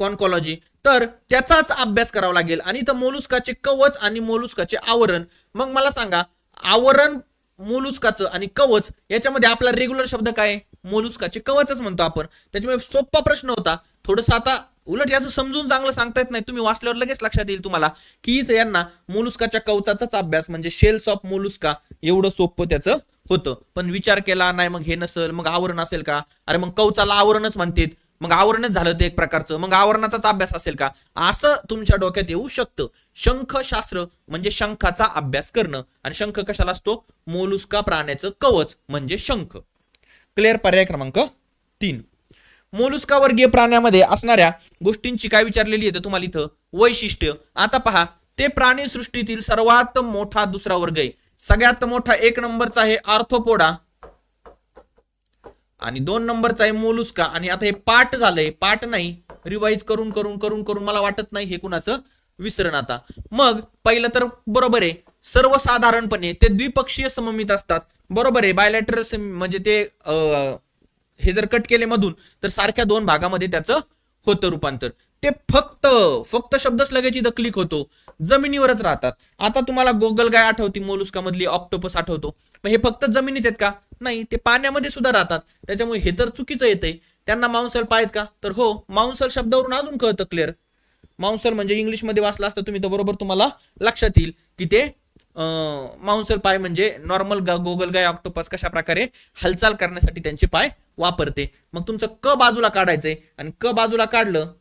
कॉन्कॉलॉजी, तर त्याचाच अभ्यास करावा लागेल. आणि तर मोलुस्काचे कवच आणि मोलुस्काचे आवरण. मग मला सांगा, आवरण मोलुस्काचं आणि कवच याच्यामध्ये आपला रेग्युलर शब्द काय, मोलुस्काचे कवचच म्हणतो आपण. त्याच्यामुळे सोपा प्रश्न होता थोडंसं. आता उलट याचं समजून चांगलं सांगता येत नाही, तुम्ही वाचल्यावर लगेच लक्षात येईल तुम्हाला की यांना मोलुस्काच्या कवचाचाच अभ्यास म्हणजे शेल्स ऑफ मोलुस्का एवढं सोपं त्याचं होतं. पण विचार केला नाही, मग हे नसेल, मग आवरण असेल का, अरे मग कवचाला आवरणच म्हणतात, मग आवरणच झालं ते एक प्रकारचं, मग आवरणाचाच अभ्यास असेल का, असं तुमच्या डोक्यात येऊ शकतं. शंखशास्त्र म्हणजे शंखाचा अभ्यास करणं. आणि शंख कशाला असतो, मोलुस्का प्राण्याचं कवच म्हणजे शंख. क्लिअर. पर्याय क्रमांक 3. मोलुस्का वर्गीय प्राण्यामध्ये असणाऱ्या गोष्टींची काय विचारलेली आहे तुम्हाला इथं, वैशिष्ट्य. आता पहा, ते प्राणी सृष्टीतील सर्वात मोठा दुसरा वर्ग आहे. सगळ्यात मोठा 1 नंबरचा आहे आर्थ्रोपोडा आणि 2 नंबरचा आहे मोलुस्का. आणि आता हे पाठ झालंय, पाठ नाही, रिवाइज करून करून करून करून मला वाटत नाही हे कुणाचं विसरण. आता मग पहिलं तर बरोबर आहे, सर्वसाधारणपणे ते द्विपक्षीय सममित असतात. बरोबर आहे, बायलॅटरल म्हणजे ते हे जर कट केले मधून तर सारख्या 2 भागामध्ये त्याचं होतं रूपांतर. ते फक्त शब्दच लगेच इथं क्लिक होतो, जमिनीवरच राहतात. आता तुम्हाला गोगलगाय आठवती, मोलुस्का मधली ऑक्टोपस आठवतो, पण हे फक्त जमिनीत आहेत का, नाही, ते पाण्यामध्ये सुद्धा राहतात. त्याच्यामुळे हे तर चुकीचं येतंय. त्यांना मांसल पाय आहेत का, तर हो, मांसल शब्दावरून अजून कळतं क्लिअर. मांसल म्हणजे इंग्लिशमध्ये वाचला असतं तुम्ही तर बरोबर तुम्हाला लक्षात येईल की ते मांसल पाय म्हणजे नॉर्मल गोगलगाय ऑक्टोपस कशा प्रकारे हालचाल करण्यासाठी त्यांचे पाय वापरते. मग तुमचं क बाजूला काढायचंय आणि क बाजूला काढलं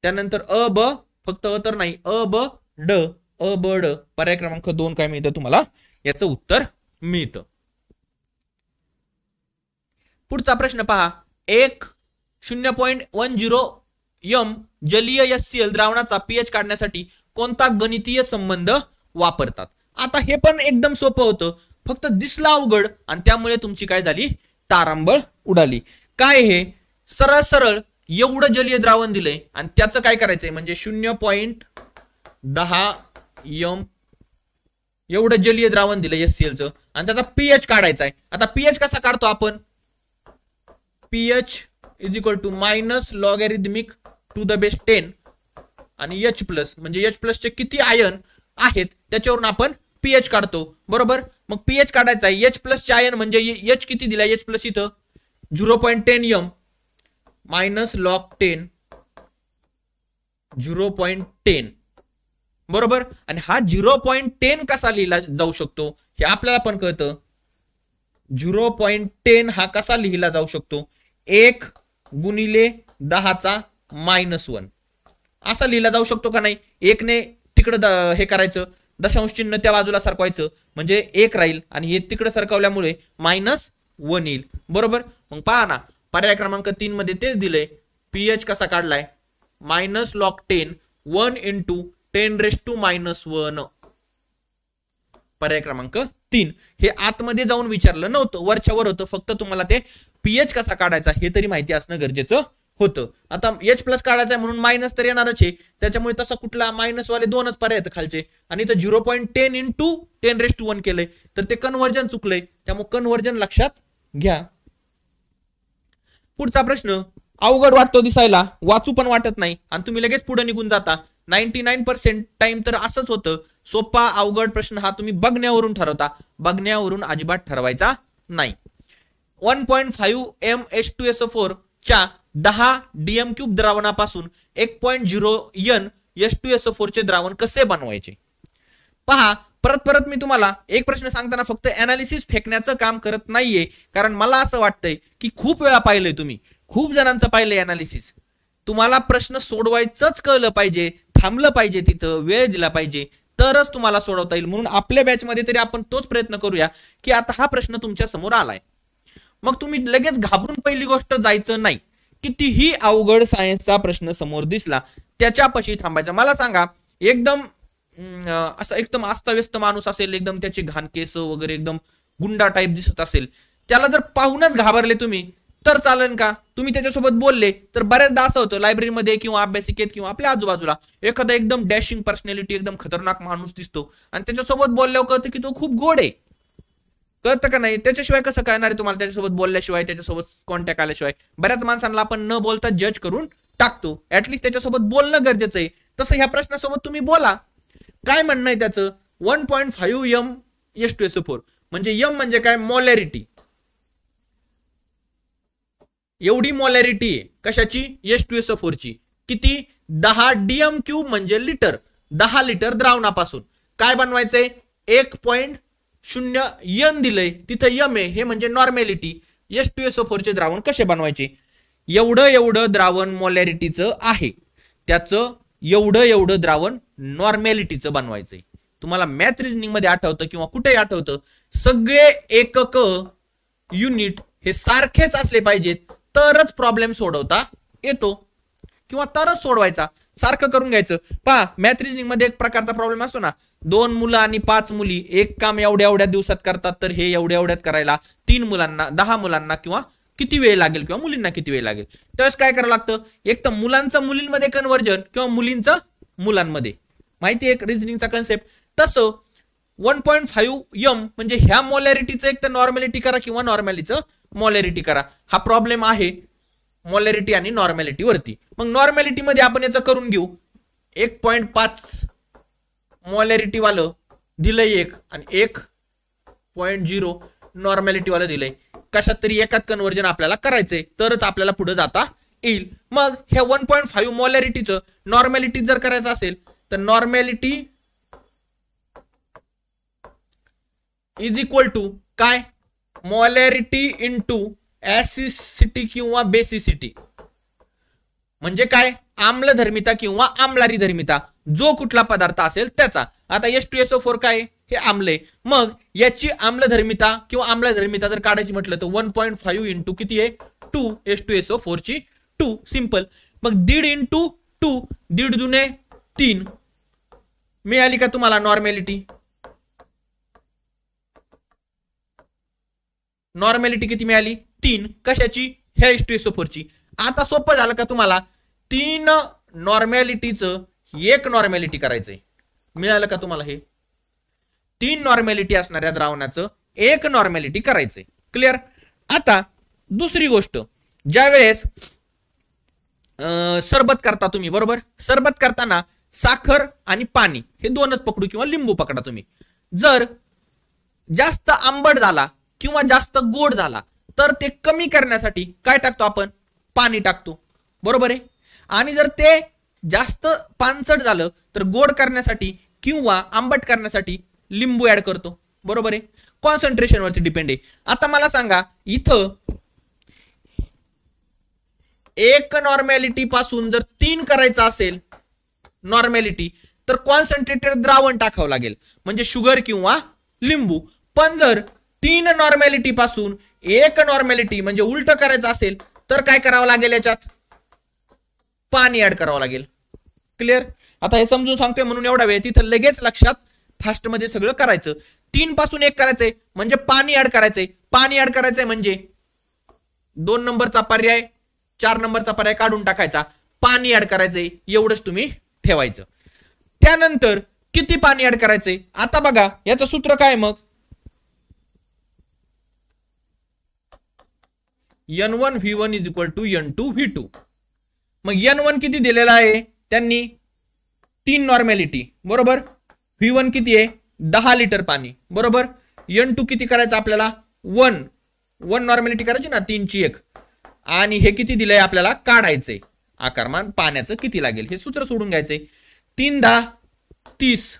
त्यानंतर अ ब, फक्त अ तर नाही, अ ब ड, अ ब ड. पर्याय क्रमांक 2 काय मिळतं तुम्हाला, याचं उत्तर मिळतं. पुढचा प्रश्न पहा, 0.10 m जलीय HCl द्रावणाचा pH काढण्यासाठी कोणता गणितीय संबंध वापरतात. आता हे पण एकदम सोपं होतं, फक्त दिसला अवघड आणि त्यामुळे तुमची काय झाली, तारांबळ उडाली. काय हे, सरळ सरळ एवढं जलीय द्रावण दिलंय आणि त्याचं काय करायचंय म्हणजे 0.10 m एवढं जलीय द्रावण दिलंय HCl चं आणि त्याचा pH काढायचा आहे. आता pH कसा काढतो आपण, pH is equal to minus logarithmic to the base 10 आणि H प्लस म्हणजे H प्लसचे किती आयन आहेत त्याच्यावरून आपण pH काढतो. बरोबर, मग pH काढायचा आहे. H प्लसचे आयन म्हणजे H किती दिलाय, H प्लस इथं 0.10 m मायनस लॉग 10 0.10. बरोबर, आणि हा 0.10 कसा लिहिला जाऊ शकतो हे आपल्याला पण कळतं. 0.10 हा कसा लिहिला जाऊ शकतो, 1 गुणिले 10⁻⁻1 असा लिहिला जाऊ शकतो का नाही. 1 ने तिकडं हे करायचं, दशांश चिन्ह त्या बाजूला सरकवायचं म्हणजे 1 राहील आणि हे तिकडे सरकवल्यामुळे -1 येईल. बरोबर, मग पहा ना, पर्याय क्रमांक 3 मध्ये तेच दिलंय. pH कसा काढलाय, मायनस लॉग 10 1 × 10⁻⁻1. पर्याय क्रमांक 3. हे आतमध्ये जाऊन विचारलं नव्हतं, वरच्यावर होतं, फक्त तुम्हाला ते pH कसा काढायचा हे तरी माहिती असणं गरजेचं होतं. आता H प्लस काढायचं आहे म्हणून मायनस तर येणारच आहे, त्याच्यामुळे तसा कुठला मायनस वाले दोनच पर्याय आहेत खालचे, आणि इथं 0.10 इंटू 10⁻⁴ केलंय, तर ते कन्व्हर्जन चुकलंय, त्यामुळे कन्व्हर्जन लक्षात घ्या. पुढचा प्रश्न अवघड वाटतो दिसायला, वाचू पण वाटत नाही, आणि तुम्ही लगेच पुढे निघून जाता. 99% टाइम तर असंच होतं. सोपा अवघड प्रश्न हा तुम्ही बघण्यावरून ठरवता, बघण्यावरून अजिबात ठरवायचा नाही. 1.5 mH2SO4 च्या 10 DM³ द्रावणापासून 1.0 N H2SO4 चे द्रावण कसे बनवायचे. पहा, परत मी तुम्हाला एक प्रश्न सांगताना फक्त अनालिसिस फेकण्याचं काम करत नाहीये, कारण मला असं वाटतंय की खूप वेळा पाहिलंय, तुम्ही खूप जणांचं पाहिलंय अनालिसिस. तुम्हाला प्रश्न सोडवायचंच कळलं पाहिजे, थांबलं पाहिजे, तिथं वेळ दिला पाहिजे, तरच तुम्हाला सोडवता येईल. म्हणून आपल्या बॅचमध्ये तरी आपण तोच प्रयत्न करूया की आता हा प्रश्न तुमच्या समोर आलाय, मग तुम्ही लगेच घाबरून पहिली गोष्ट जायचं नाही. कितीही अवघड सायन्सचा प्रश्न समोर दिसला त्याच्यापाशी थांबायचं. मला सांगा, एकदम असं एकदम अस्ताव्यस्त माणूस असेल, एकदम त्याचे घाण केस वगैरे एकदम गुंडा टाईप दिसत असेल, त्याला जर पाहूनच घाबरले तुम्ही तर चालेल का. तुम्ही त्याच्यासोबत बोलले तर बऱ्याचदा असं होतं लायब्ररीमध्ये किंवा अभ्यासिकेत किंवा आपल्या आजूबाजूला एखादा एकदम डॅशिंग पर्सनॅलिटी, एकदम खतरनाक माणूस दिसतो, आणि त्याच्यासोबत बोलल्यावर कळतं की तो खूप गोड आहे. कळतं का नाही. त्याच्याशिवाय कसं कळणार आहे तुम्हाला, त्याच्यासोबत बोलल्याशिवाय, त्याच्यासोबत कॉन्टॅक्ट आल्याशिवाय. बऱ्याच माणसांना आपण न बोलता जज करून टाकतो. ऍटलिस्ट त्याच्यासोबत बोलणं गरजेचं आहे. तसं ह्या प्रश्नासोबत तुम्ही बोला. काय म्हणणं आहे त्याचं, 1.5 M H2SO4 म्हणजे M म्हणजे काय, मोलॅरिटी. एवढी मोलॅरिटी आहे कशाची, H2SO4 ची. किती, 10 DM³ म्हणजे लिटर. 10 लिटर द्रावणापासून काय बनवायचंय, 1.0 N दिलंय, तिथं M आहे, हे म्हणजे नॉर्मॅलिटी. H2SO4 चे द्रावण कसे बनवायचे, एवढं द्रावण मोलॅरिटीचं आहे, त्याचं एवढं द्रावण नॉर्मॅलिटीचं बनवायचंय. तुम्हाला मॅथ रिझनिंग मध्ये आठवतं किंवा कुठेही आठवतं, सगळे एकक युनिट हे सारखेच असले पाहिजेत तरच प्रॉब्लेम सोडवता येतो, किंवा तरच सोडवायचा. सारखं करून घ्यायचं. पहा, मॅथ रिझनिंग मध्ये एक प्रकारचा प्रॉब्लेम असतो ना, 2 मुलं आणि 5 मुली एक काम एवढ्या दिवसात करतात, तर हे एवढ्यात करायला 3 मुलांना 10 मुलांना किंवा किती वेळ लागेल, किंवा मुलींना किती वेळ लागेल. त्यावेळेस काय करावं लागतं, एक तर मुलांचं मुलींमध्ये कन्व्हर्जन किंवा मुलींचं मुलांमध्ये. माहिती आहे रिझनिंगचा कन्सेप्ट. तसं 1.5 M म्हणजे ह्या मोलॅरिटीचं एक तर नॉर्मॅलिटी करा किंवा नॉर्मॅलिटीचं मोलॅरिटी करा. हा प्रॉब्लेम आहे मोलॅरिटी आणि नॉर्मॅलिटी वरती. मग नॉर्मॅलिटी मध्ये आपण याचं करून घेऊ. 1.5 मोलॅरिटी वालं दिलंय एक, आणि 1.0 नॉर्मॅलिटी वालं दिलंय. कशात तरी एकात कन्व्हर्जन आपल्याला करायचंय, तरच आपल्याला पुढे जाता येईल. मग ह्या 1.5 मोलॅरिटीचं नॉर्मॅलिटी जर करायचं असेल तर नॉर्मॅलिटी इज इक्वल टू काय, मोलॅरिटी इंटू ऍसिसिटी किंवा बेसिसिटी. म्हणजे काय, आम्लधर्मिता किंवा आम्लारी धर्मिता, जो कुठला पदार्थ असेल त्याचा. आता H2SO4 काय, हे आम्ल आहे. मग याची आम्लधर्मिता किंवा आम्लधर्मिता जर काढायची म्हटलं तर 1.5 इंटू किती आहे, 2. H2SO4 ची 2. सिंपल. मग 1.5 इंटू 2, 1.5 दुने 3 मिळाली का तुम्हाला नॉर्मॅलिटी. नॉर्मॅलिटी किती मिळाली, 3. कशाची, ह्या H2SO4 ची. आता सोपं झालं का तुम्हाला, 3 नॉर्मॅलिटीचं 1 नॉर्मॅलिटी करायचंय. मिळालं का तुम्हाला, हे 3 नॉर्मॅलिटी असणाऱ्या द्रावणाचं 1 नॉर्मॅलिटी करायचंय. क्लिअर. आता दुसरी गोष्ट, ज्या वेळेस सरबत करता तुम्ही, बरोबर, सरबत करताना साखर आणि पाणी हे दोनच पकडू किंवा लिंबू पकडा तुम्ही. जर जास्त आंबट झाला किंवा जास्त गोड झाला तर ते कमी करण्यासाठी काय टाकतो आपण, पाणी टाकतो, बरोबर आहे. आणि जर ते जास्त पानसट झालं तर गोड करण्यासाठी किंवा आंबट करण्यासाठी लिंबू ऍड करतो, बरोबर आहे. कॉन्सन्ट्रेशन वरती डिपेंड आहे. आता मला सांगा, इथं 1 नॉर्मॅलिटी पासून जर 3 करायचं असेल नॉर्मॅलिटी, तर कॉन्सन्ट्रेटेड द्रावण टाकावं लागेल, म्हणजे शुगर किंवा लिंबू. पण जर 3 नॉर्मॅलिटी पासून 1 नॉर्मॅलिटी म्हणजे उलट करायचं असेल तर काय करावं लागेल, याच्यात पाणी ऍड करावं लागेल. क्लिअर. आता हे समजून सांगतोय म्हणून एवढा वेळ, तिथं लगेच लक्षात फास्ट मध्ये सगळं करायचं. 3 पासून 1 करायचंय म्हणजे पाणी ऍड करायचंय. पाणी ऍड करायचंय म्हणजे 2 नंबरचा पर्याय 4 नंबरचा पर्याय काढून टाकायचा, पाणी ऍड करायचंय, एवढंच तुम्ही ठेवायचं. त्यानंतर किती पाणी ऍड करायचंय आता बघा, याचं सूत्र काय मग N1 V1 is equal to N2 V2. मग N1 किती दिलेला आहे त्यांनी 3 नॉर्मॅलिटी बरोबर. V1 किती आहे 10 लिटर पाणी बरोबर. N2 किती करायचं आपल्याला 1 नॉर्मॅलिटी करायची ना 3 ची 1. आणि हे किती दिलंय आपल्याला काढायचंय आकारमान पाण्याचं किती लागेल हे सूत्र सोडून घ्यायचंय. 3 10 30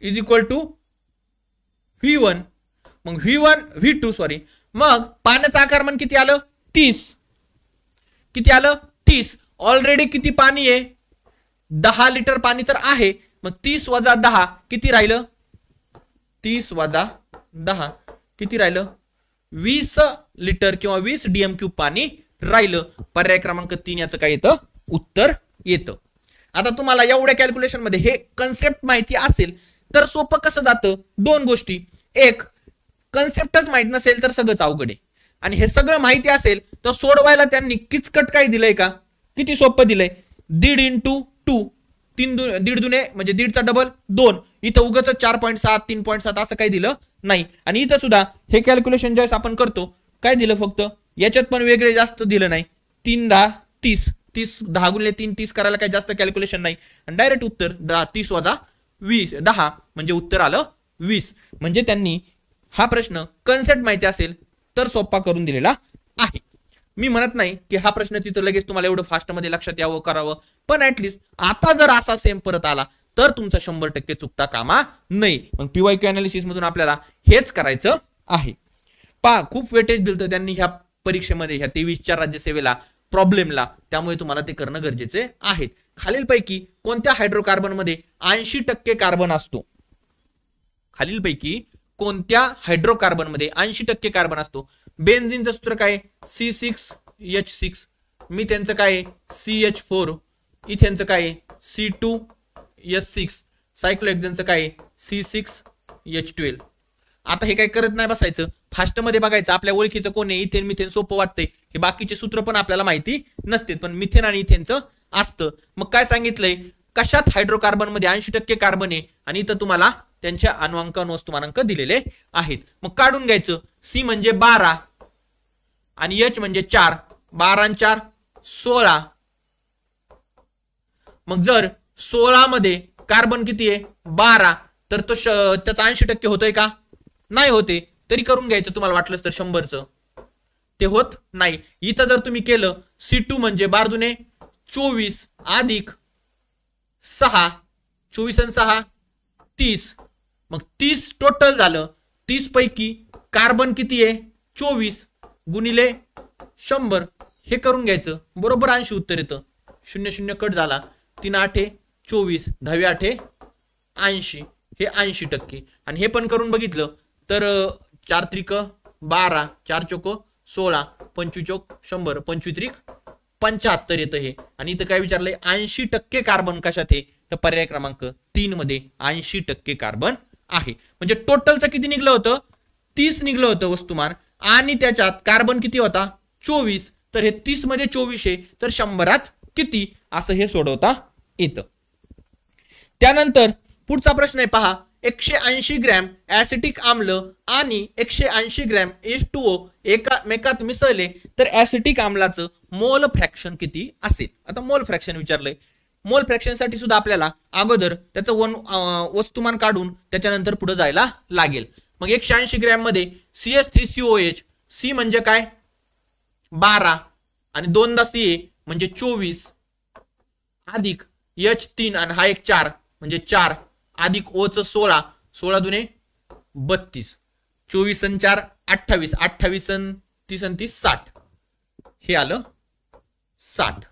इज इक्वल टू V1. मग V2 सॉरी, मग पाण्याचं आकारमान किती आलं 30. किती आलं 30. ऑलरेडी किती पाणी आहे 10 लिटर पाणी तर आहे. मग 30 वजा 10 किती राहिलं 30 वजा 10 किती राहिलं 20 लिटर किंवा 20 DM³ पाणी राहिलं. पर्याय क्रमांक 3 याचं काय येतं उत्तर येतं. आता तुम्हाला एवढ्या कॅल्क्युलेशन मध्ये हे कन्सेप्ट माहिती असेल तर सोपं कसं जातं. 2 गोष्टी, एक कन्सेप्टच माहित नसेल तर सगळंच अवघड आहे, आणि हे सगळं माहिती असेल तर सोडवायला त्यांनी किचकट काय दिलंय का, किती सोपं दिलंय. 1.5 × 2 1.5 दुने म्हणजे 1.5चा डबल 2. इथं उगाच 4.7 3.7 असं काही दिलं नाही. आणि इथं सुद्धा हे कॅल्क्युलेशन ज्यावेळेस आपण करतो काय दिलं फक्त याच्यात पण वेगळे जास्त दिलं नाही. 3 10 30 30 10 गुणिले 3 30 करायला काही जास्त कॅल्क्युलेशन नाही, आणि डायरेक्ट उत्तर 30 वजा 20 10 म्हणजे उत्तर आलं 20. म्हणजे त्यांनी हा प्रश्न कन्सेप्ट माहिती असेल तर सोपा करून दिलेला आहे. मी म्हणत नाही की हा प्रश्न तिथं लगेच तुम्हाला एवढं फास्ट मध्ये लक्षात यावं करावं, पण ऍटलीस्ट आता जर असा सेम परत आला तर तुमचा 100% चुकता कामा नाही. मग PYQ अनालिसिस मधून आपल्याला हेच करायचं आहे. पहा खूप वेटेज दिलं त्यांनी ह्या परीक्षेमध्ये, ह्या 23च्या राज्यसेवेला प्रॉब्लेमला, त्यामुळे तुम्हाला ते करणं गरजेचे आहे. खालीलपैकी कोणत्या हायड्रोकार्बन मध्ये 80% कार्बन असतो. खालीलपैकी कोणत्या हायड्रोकार्बन मध्ये 80% कार्बन असतो. बेन्झीनचं सूत्र काय C6H6, मिथेनचं काय CH4, इथेनचं काय C2H6, सायक्लोहेक्झेनचं काय C6H12. आता हे काय करत नाही बसायचं, फास्ट मध्ये बघायचं आपल्या ओळखीचं कोण आहे. इथेन मिथेन सोपं वाटतंय, हे बाकीचे सूत्र पण आपल्याला माहिती नसते, पण मिथेन आणि इथेनचं असतं. मग काय सांगितलंय कशात हायड्रोकार्बन मध्ये 80% कार्बन आहे, आणि इथं तुम्हाला त्यांच्या अणुअंक आणि वस्तुमानांक दिलेले आहेत. मग काढून घ्यायचं. C म्हणजे 12 आणि H म्हणजे 4, 12 आणि 4 16. मग जर 16 मध्ये कार्बन किती आहे 12, तर तो त्याचा 80% होतोय का नाही होते. तरी करून घ्यायचं तुम्हाला वाटलंच तर 100चं, ते होत नाही. इथं जर तुम्ही केलं C2 म्हणजे 12 दुने 24 अधिक 6, 24 आणि 6 30. मग 30 टोटल झालं. 30 पैकी कार्बन किती आहे 24 गुणिले 100, हे करून घ्यायचं बरोबर 80 उत्तर येतं. 0 0 कट झाला. 3 8 24 10 8 80, हे 80%. आणि हे पण करून बघितलं तर 4 त्रिक 12 4 चोक 16 25 चोक 100 25 त्रिक 75 येतं हे. आणि इथं काय विचारलंय 80% कार्बन कशात आहे, तर पर्याय क्रमांक 3 मध्ये 80% कार्बन आहे. म्हणजे टोटलचं किती निघलं होतं 30 निघलं होतं वस्तुमान, आणि त्याच्यात कार्बन किती होता 24. तर हे 30 मध्ये 24 आहे, तर 100त किती असं हे सोडवता येतं. त्यानंतर पुढचा प्रश्न आहे पहा. 180 ग्रॅम ऍसिटिक आम्ल आणि 180 ग्रॅम H2O एकमेकात मिसळले तर ऍसिटिक आम्लाचं मोल फ्रॅक्शन किती असेल. आता मोल फ्रॅक्शन विचारलंय. मोल फ्रॅक्शन साठी सुद्धा आपल्याला अगोदर त्याचं वस्तुमान काढून त्याच्यानंतर पुढे जायला लागेल. मग 180 ग्रॅम मध्ये CH3COH, C म्हणजे काय 12 आणि 2दा CA म्हणजे 24 अधिक H3 आणि हा एक 4 म्हणजे 4 अधिक O चं 16, 16 दुने 32, 24 आणि 4 28, 28 आणि 30 आणि 30 60, हे आलं 60.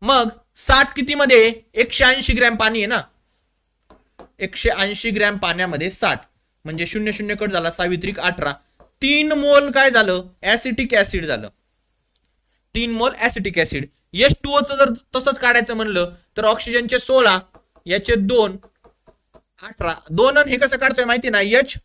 मग 60 किती मध्ये 180 ग्रॅम पाणी आहे ना, 180 ग्रॅम पाण्यामध्ये 60 म्हणजे 0 0 कट झाला 6 त्रिक 18, 3 मोल काय झालं ऍसिटिक ऍसिड झालं. 3 मोल ऍसिटिक ऍसिड. H2O चं जर तसंच काढायचं म्हणलं तर ऑक्सिजनचे 16 याचे 2 18, 2 हे कसं काढतोय माहिती ना, H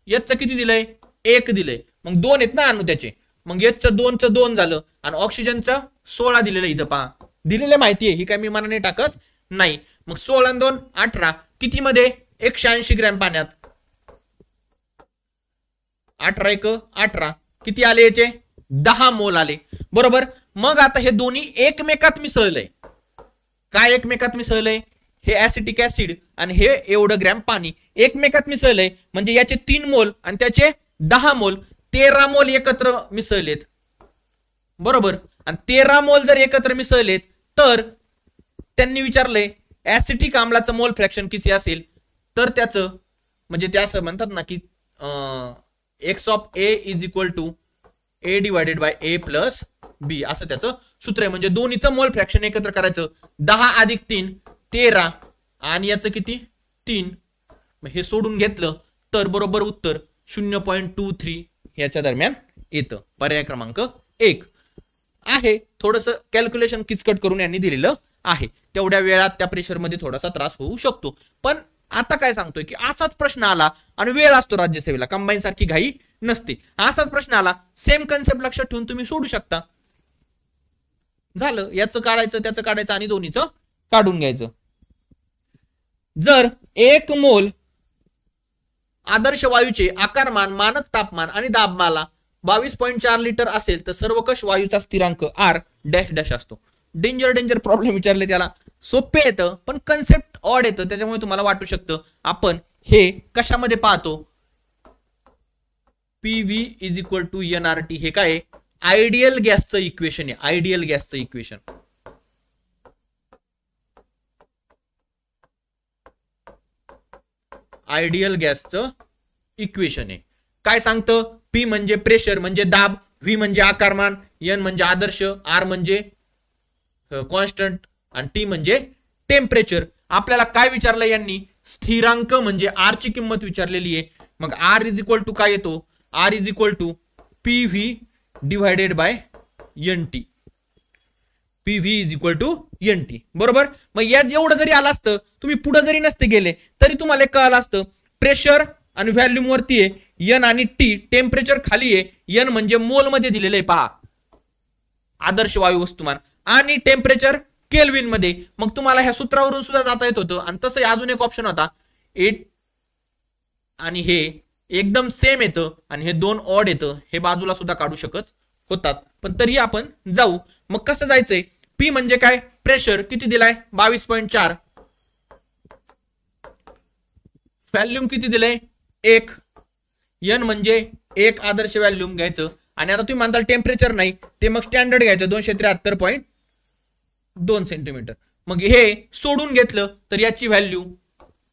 चं किती दिलंय 1 दिलंय. मग 2 आहेत ना अणू त्याचे, मग H चं 2 झालं आणि ऑक्सिजनचं 16 दिलेलं इथं पहा, दिलेलं माहिती आहे, ही काय मी मनाने टाकत नाही. मग 16 आणि 2 18 किती मध्ये 180 ग्रॅम पाण्यात, 18 1 18 किती आले याचे 10 मोल आले बरोबर. मग आता हे दोन्ही एकमेकात मिसळलंय. काय एकमेकात मिसळलंय, हे ऍसिटिक ऍसिड आणि हे एवढं ग्रॅम पाणी एकमेकात मिसळलंय, म्हणजे याचे 3 मोल आणि त्याचे 10 मोल 13 मोल एकत्र मिसळलेत बरोबर. आणि 13 मोल जर एकत्र मिसळलेत तर त्यांनी विचारलंय ऍसिटिक आम्लाचं मोल फ्रॅक्शन किती असेल, तर त्याचं म्हणजे ते असं म्हणतात ना की x of a is equal to a divided by a plus b असं त्याचं सूत्र आहे. म्हणजे दोन्हीचं मोल फ्रॅक्शन एकत्र करायचं, 10 अधिक 3 13 आणि याचं किती 3, हे सोडून घेतलं तर बरोबर उत्तर 0.23 याच्या दरम्यान येतं. पर्याय क्रमांक 1 आहे. थोडंसं कॅल्क्युलेशन किचकट करून यांनी दिलेलं आहे, तेवढ्या वेळात त्या प्रेशरमध्ये थोडासा त्रास होऊ शकतो. पण आता काय सांगतोय की असाच प्रश्न आला आणि वेळ असतो राज्यसेवेला, कंबाईन सारखी घाई नसते, असाच प्रश्न आला सेम कन्सेप्ट लक्षात ठेवून तुम्ही सोडू शकता. झालं, याचं काढायचं त्याचं काढायचं आणि दोन्हीचं काढून घ्यायचं. जर 1 मोल आदर्श वायूचे आकारमान, मानक तापमान आणि दाबमाला 22.4 लिटर असेल तर सर्वकष वायूचा स्थिरांक R डॅश डॅश असतो. डेंजर प्रॉब्लेम विचारले, त्याला सोपे येतं पण कन्सेप्ट ऑड येतं, त्याच्यामुळे तुम्हाला वाटू शकतं आपण हे कशामध्ये पाहतो. PV is equal to NRT हे काय आयडियल गॅसचं इक्वेशन आहे, आयडियल गॅसचं इक्वेशन. आयडियल गॅसचं इक्वेशन आहे. काय सांगतं, P म्हणजे प्रेशर म्हणजे दाब, V म्हणजे आकारमान, N म्हणजे आदर्श, R म्हणजे कॉन्स्टंट आणि T म्हणजे टेम्परेचर. आपल्याला काय विचारलं यांनी, स्थिरांक म्हणजे R ची किंमत विचारलेली आहे. मग R इज इक्वल टू काय येतो, R is equal to PV divided by NT. PV is equal to NT बरोबर. मग यात एवढं जरी आलं असतं, तुम्ही पुढे जरी नसते गेले तरी तुम्हाला कळलं असतं प्रेशर आणि व्हॉल्यूम वरती आहे N आणि T, टेम्परेचर खाली आहे, N म्हणजे मोल मध्ये दिलेलं आहे पहा आदर्श वायू वस्तुमान, आणि टेम्परेचर केल्विन मध्ये. मग तुम्हाला ह्या सूत्रावरून सुद्धा जाता येत होतं. आणि तसं अजून एक ऑप्शन होता 8 आणि हे एकदम सेम येतं आणि हे 2 ऑड येतं, हे बाजूला सुद्धा काढू शकत होतात. पण तरी आपण जाऊ. मग कसं जायचंय, P म्हणजे काय प्रेशर किती दिलाय 22.4, व्हॉल्यूम किती दिलंय 1, N म्हणजे 1 आदर्श व्हॉल्यूम घ्यायचं. आणि आता तुम्ही म्हणताल टेम्परेचर नाही, ते मग स्टँडर्ड घ्यायचं 273.2 सेंटीमीटर. मग हे सोडून घेतलं तर याची व्हॅल्यू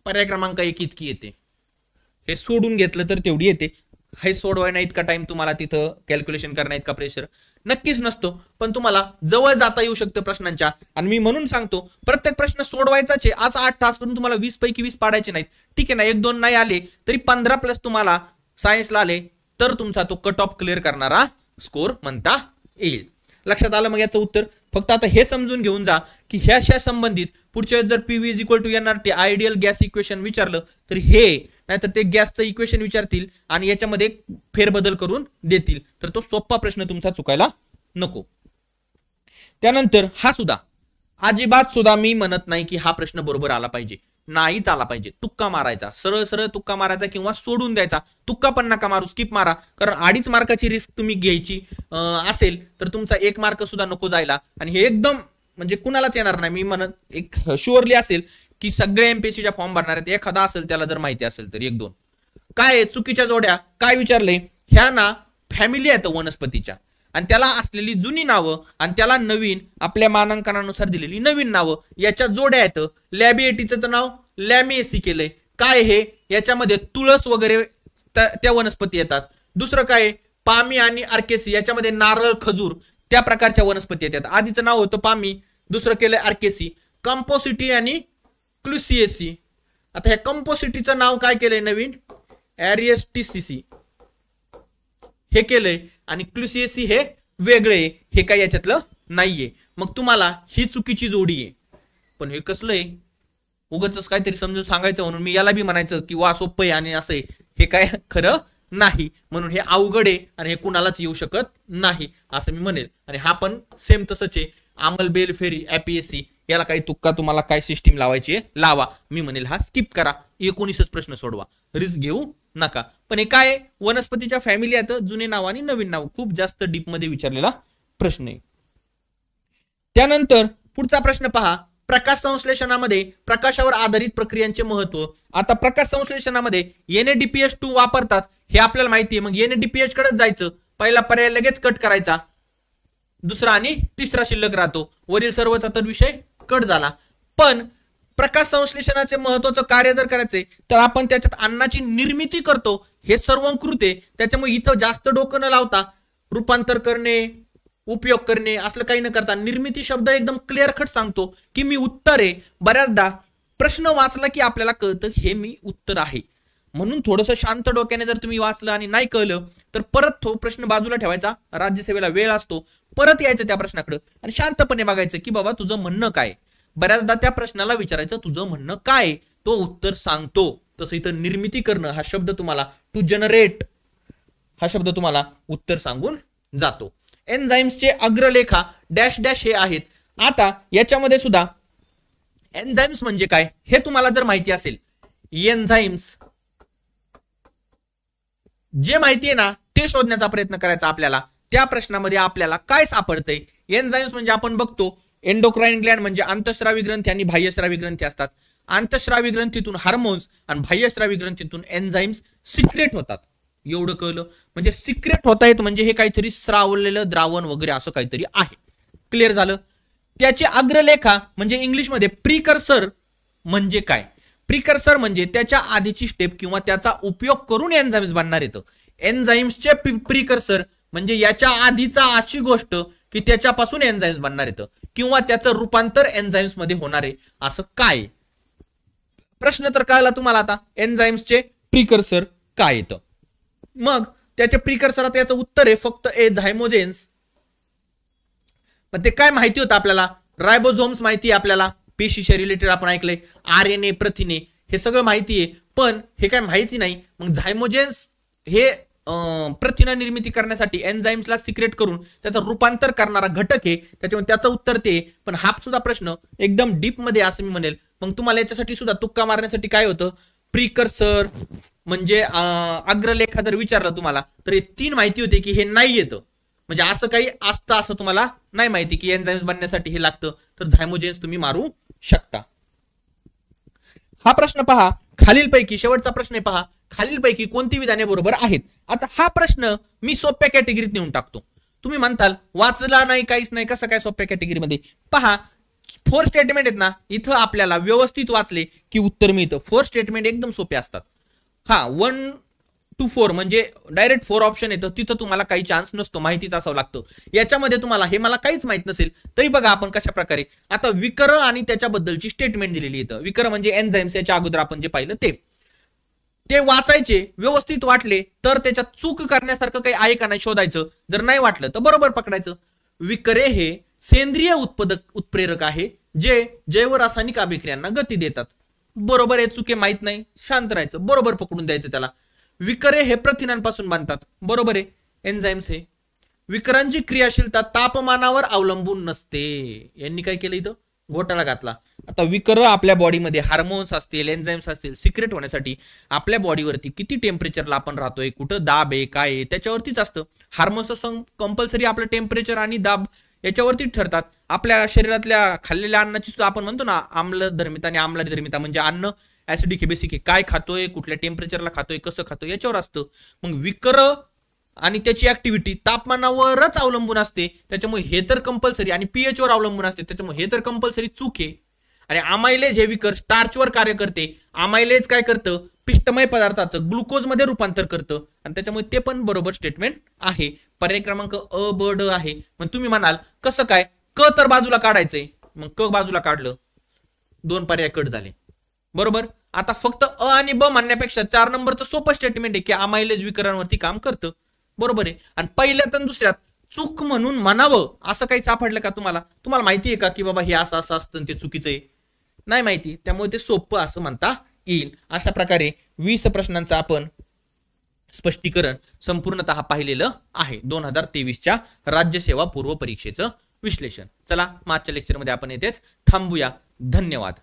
पर्याय क्रमांक 1 इतकी येते. हे सोडून घेतलं तर तेवढी येते. हे सोडवायला इतका टाइम तुम्हाला तिथं कॅल्क्युलेशन करण्या इतका प्रेशर नक्कीच नसतो, पण तुम्हाला जवळ जाता येऊ शकतं प्रश्नांच्या. आणि मी म्हणून सांगतो प्रत्येक प्रश्न सोडवायचाच आहे. आज 8 तास करून तुम्हाला 20 पैकी 20 पाडायचे नाहीत, ठीक आहे ना. 1-2 नाही आले तरी 15 प्लस तुम्हाला सायन्सला आले तर तुमचा तो कट ऑफ क्लिअर करणारा स्कोर म्हणता येईल. लक्षात आलं. मग याचं उत्तर फक्त आता हे समजून घेऊन जा की ह्याच्या संबंधित पुढच्या वेळेस जर PV is equal to NRT ideal gas equation विचारलं तर हे नाहीतर ते गॅसचं इक्वेशन विचारतील आणि याच्यामध्ये फेरबदल करून देतील, तर तो सोपा प्रश्न तुमचा चुकायला नको. त्यानंतर हा सुद्धा अजिबात सुद्धा मी म्हणत नाही की हा प्रश्न बरोबर आला पाहिजे, नाहीच आला पाहिजे. तुक्का मारायचा, सरळ सरळ तुक्का मारायचा किंवा सोडून द्यायचा. तुक्का पण नका मारू, स्किप मारा, कारण 2.5 मार्काची रिस्क तुम्ही घ्यायची असेल तर तुमचा 1 मार्क सुद्धा नको जायला. आणि हे एकदम म्हणजे कुणालाच येणार नाही. मी म्हणत एक शुअरली असेल की सगळे MPSCच्या फॉर्म भरणार आहेत, एखादा असेल त्याला जर माहिती असेल तर 1-2. काय चुकीच्या जोड्या काय विचारले, ह्या ना फॅमिली आहेत वनस्पतीच्या आणि त्याला असलेली जुनी नावं आणि त्याला नवीन आपल्या मानांकनानुसार दिलेली नवीन नावं याच्या जोड्या आहेत. लॅबिएटीचं नाव लॅमिएसी केलंय. काय हे, याच्यामध्ये तुळस वगैरे त्या वनस्पती येतात. दुसरं काय पामी आणि आर्केसी, याच्यामध्ये नारळ खजूर त्या प्रकारच्या वनस्पती येतात. आधीचं नाव होतं पामी, दुसरं केलंय आर्केसी. कंपोसिटी आणि क्लुसिएसी. आता ह्या कंपोसिटीचं नाव काय केलंय नवीन, एरियस्टिसिसी हे केलंय आणि क्लुसिएसी हे वेगळे, हे काय याच्यातलं नाहीये. मग तुम्हाला ही चुकीची जोडी आहे. पण हे कसलं आहे, उगाच काहीतरी समजून सांगायचं म्हणून मी याला बी म्हणायचं की वा सोपं आहे आणि असं आहे, हे काय खरं नाही, म्हणून हे अवघड आहे आणि हे कुणालाच येऊ शकत नाही असं मी म्हणेल. आणि हा पण सेम तसंच आहे. अमल बेल फेरी एपीएससी याला काही तुक्का तुम्हाला काय सिस्टीम लावायची लावा, मी म्हणेल हा स्किप करा, 19च प्रश्न सोडवा, रिस्क घेऊ नका. पण हे काय वनस्पतीच्या फॅमिली आहेत, जुने नाव आणि नवीन नाव, खूप जास्त डीप मध्ये विचारलेला प्रश्न आहे. त्यानंतर पुढचा प्रश्न पहा, प्रकाश संश्लेषणामध्ये प्रकाशावर आधारित प्रक्रियांचे महत्व. आता प्रकाश संश्लेषणामध्ये NADPH2 वापरतात हे आपल्याला माहिती आहे. मग NADPH कडेच जायचं, पहिला पर्याय लगेच कट करायचा, दुसरा आणि तिसरा शिल्लक राहतो, वरील सर्वचा तर विषय कट झाला. पण प्रकाश संश्लेषणाचे महत्वाचं कार्य जर करायचंय तर आपण त्याच्यात अन्नाची निर्मिती करतो, हे सर्वंकृत आहे. त्याच्यामुळे इथं जास्त डोकं न लावता रूपांतर करणे, उपयोग करणे असलं काही न करता निर्मिती शब्द एकदम क्लिअर कट सांगतो की मी उत्तर आहे. बऱ्याचदा प्रश्न वाचला की आपल्याला कळतं हे मी उत्तर आहे, म्हणून थोडंसं शांत डोक्याने जर तुम्ही वाचलं आणि नाही कळलं तर परत तो प्रश्न बाजूला ठेवायचा, राज्यसेवेला वेळ असतो, परत यायचं त्या प्रश्नाकडे आणि शांतपणे बघायचं की बाबा तुझं म्हणणं काय. बऱ्याचदा त्या प्रश्नाला विचारायचं तुझं म्हणणं काय, तो उत्तर सांगतो. तसं इथं निर्मिती करणं हा शब्द तुम्हाला, टू जनरेट हा शब्द तुम्हाला उत्तर सांगून जातो. एन्झाईम्सचे अग्रलेखा डॅश डॅश हे आहेत. आता याच्यामध्ये सुद्धा एन्झाईम्स म्हणजे काय हे तुम्हाला जर माहिती असेल, एन्झाईम्स जे माहिती आहे ना ते शोधण्याचा प्रयत्न करायचा आपल्याला. त्या प्रश्नामध्ये आपल्याला काय सापडतंय, एन्झाईम्स म्हणजे आपण बघतो एंडोक्राइन ग्लँड म्हणजे अंतःस्रावी ग्रंथी आणि बाह्यस्रावी ग्रंथी असतात. अंतःस्रावी ग्रंथीतून हार्मोन्स आणि बाह्यस्रावी ग्रंथीतून एन्झाईम्स सिक्रेट होतात. एवढं कळलं, म्हणजे सिक्रेट होता येत म्हणजे हे काहीतरी स्रावलेलं द्रावण वगैरे असं काहीतरी आहे. क्लिअर झालं. त्याची अग्रलेखा म्हणजे इंग्लिशमध्ये प्रिकर्सर म्हणजे काय, प्रिकर्सर म्हणजे त्याच्या आधीची स्टेप किंवा त्याचा उपयोग करून एन्झाईम्स बनणार येतं. एन्झाईम्सचे प्रिकर्सर म्हणजे याच्या आधीचा अशी गोष्ट की त्याच्यापासून एन्झाईम्स बनणार येतं किंवा त्याचं रूपांतर एन्झाईम्स मध्ये होणार आहे असं काय. प्रश्न तर कळला तुम्हाला आता, एन्झाईम्सचे प्रिकर्सर काय येतं. मग त्याच्या प्रिकर्सरात याचं उत्तर आहे फक्त ए झायमोजेन्स. पण ते काय माहिती होतं आपल्याला, रायबोझोम्स माहिती आहे आपल्याला, पेशीच्या रिलेटेड आपण ऐकलंय, RNA प्रथिने हे सगळं माहिती आहे, पण हे काय माहिती नाही. मग झायमोजेन्स हे प्रथिना निर्मिती करण्यासाठी एन्झाईम्सला सिक्रेट करून त्याचं रूपांतर करणारा घटक आहे, त्याच्यामुळे त्याचं उत्तर ते. पण हा सुद्धा प्रश्न एकदम डीप मध्ये असं मी म्हणेल. मग तुम्हाला याच्यासाठी सुद्धा तुक्का मारण्यासाठी काय होतं, प्रिकर्सर म्हणजे अग्रलेखा जर विचारला तुम्हाला तर हे 3 माहिती होते की हे नाही येतं, म्हणजे असं काही असतं असं तुम्हाला नाही माहिती की एन्झाईम्स बनण्यासाठी हे लागतं, तर झायमोजेन्स तुम्ही मारू शकता. हा प्रश्न पहा, खालीलपैकी शेवटचा प्रश्न आहे पहा, खालीलपैकी कोणती विधाने बरोबर आहेत. आता हा प्रश्न मी सोप्या कॅटेगरीत नेऊन टाकतो. तुम्ही म्हणताल वाचला नाही काहीच नाही, कसं काय सोप्या कॅटेगरीमध्ये. पहा 4 स्टेटमेंट आहेत ना, इथं आपल्याला व्यवस्थित वाचले की उत्तर मिळतं. 4 स्टेटमेंट एकदम सोपे असतात. हा 1 to 4 म्हणजे डायरेक्ट 4 ऑप्शन येतं, तिथं तुम्हाला काही चान्स नसतो, माहितीच असावं लागतं. याच्यामध्ये तुम्हाला हे मला काहीच माहित नसेल तरी बघा आपण कशा प्रकारे. आता विकर आणि त्याच्याबद्दलची स्टेटमेंट दिलेली येतं. विकर म्हणजे एन्झाईम्स, याच्या अगोदर आपण जे पाहिलं ते वाचायचे, व्यवस्थित वाटले तर त्याच्यात चूक करण्यासारखं काही आहे का नाही शोधायचं, जर नाही वाटलं तर बरोबर पकडायचं. विकरे हे सेंद्रिय उत्प्रेरक आहे जे जैव रासायनिक अभिक्रियांना गती देतात. बरोबर आहे, चुके माहित नाही, शांत राहायचं, बरोबर पकडून द्यायचं त्याला. विकरे हे प्रथिनांपासून बनतात, बरोबर आहे. एन्झाईम्स हे विकरांची क्रियाशीलता तापमानावर अवलंबून नसते. यांनी काय केलं इथं घोटाळा घातला. आता विकर आपल्या बॉडीमध्ये हार्मोन्स असतील, एन्झाईम्स असतील, सिक्रेट होण्यासाठी आपल्या बॉडीवरती किती टेम्परेचरला आपण राहतोय, कुठं दाब आहे काय आहे त्याच्यावरतीच असतं. हार्मोन्स कंपल्सरी आपलं टेम्परेचर आणि दाब याच्यावरती ठरतात. आपल्या शरीरातल्या खाल्लेल्या अन्नाची सुद्धा आपण म्हणतो ना आम्लधर्मिता आणि आम्लधर्मिता म्हणजे अन्न ऍसिडिक बेसिक काय खातोय, कुठल्या टेम्परेचरला खातोय, कसं खातोय याच्यावर असतं. मग विकर आणि त्याची ऍक्टिव्हिटी तापमानावरच अवलंबून असते, त्याच्यामुळे हे तर कंपल्सरी, आणि पीएच वर अवलंबून असते त्याच्यामुळे हे तर कंपल्सरी चूक आहे. आणि अमायलेज हे विकर स्टार्चवर कार्य करते. अमायलेज काय करतं, पिष्टमय पदार्थाचं ग्लुकोज मध्ये रूपांतर करतं आणि त्याच्यामुळे ते पण बरोबर स्टेटमेंट आहे. पर्याय क्रमांक अ ब ड आहे. मग तुम्ही म्हणाल कसं काय, क तर बाजूला काढायचंय, मग क बाजूला काढलं, 2 पर्याय कट झाले, बरोबर. आता फक्त अ आणि ब म्हणण्यापेक्षा 4 नंबरचं सोपं स्टेटमेंट आहे की अमायलेज विकरांवरती काम करतं, बरोबर आहे. आणि पहिल्यात आणि दुसऱ्यात चूक म्हणून म्हणावं असं काही सापडलं का तुम्हाला माहिती आहे का की बाबा हे असं असं असतं ते चुकीचं आहे, नाही माहिती, त्यामुळे ते सोपं असं म्हणता येईल. अशा प्रकारे 20 प्रश्नांचा आपण स्पष्टीकरण संपूर्णतः पाहिलेलं आहे 2023च्या राज्यसेवा पूर्व परीक्षेचं विश्लेषण. चला, मागच्या लेक्चरमध्ये आपण येथेच थांबूया. धन्यवाद.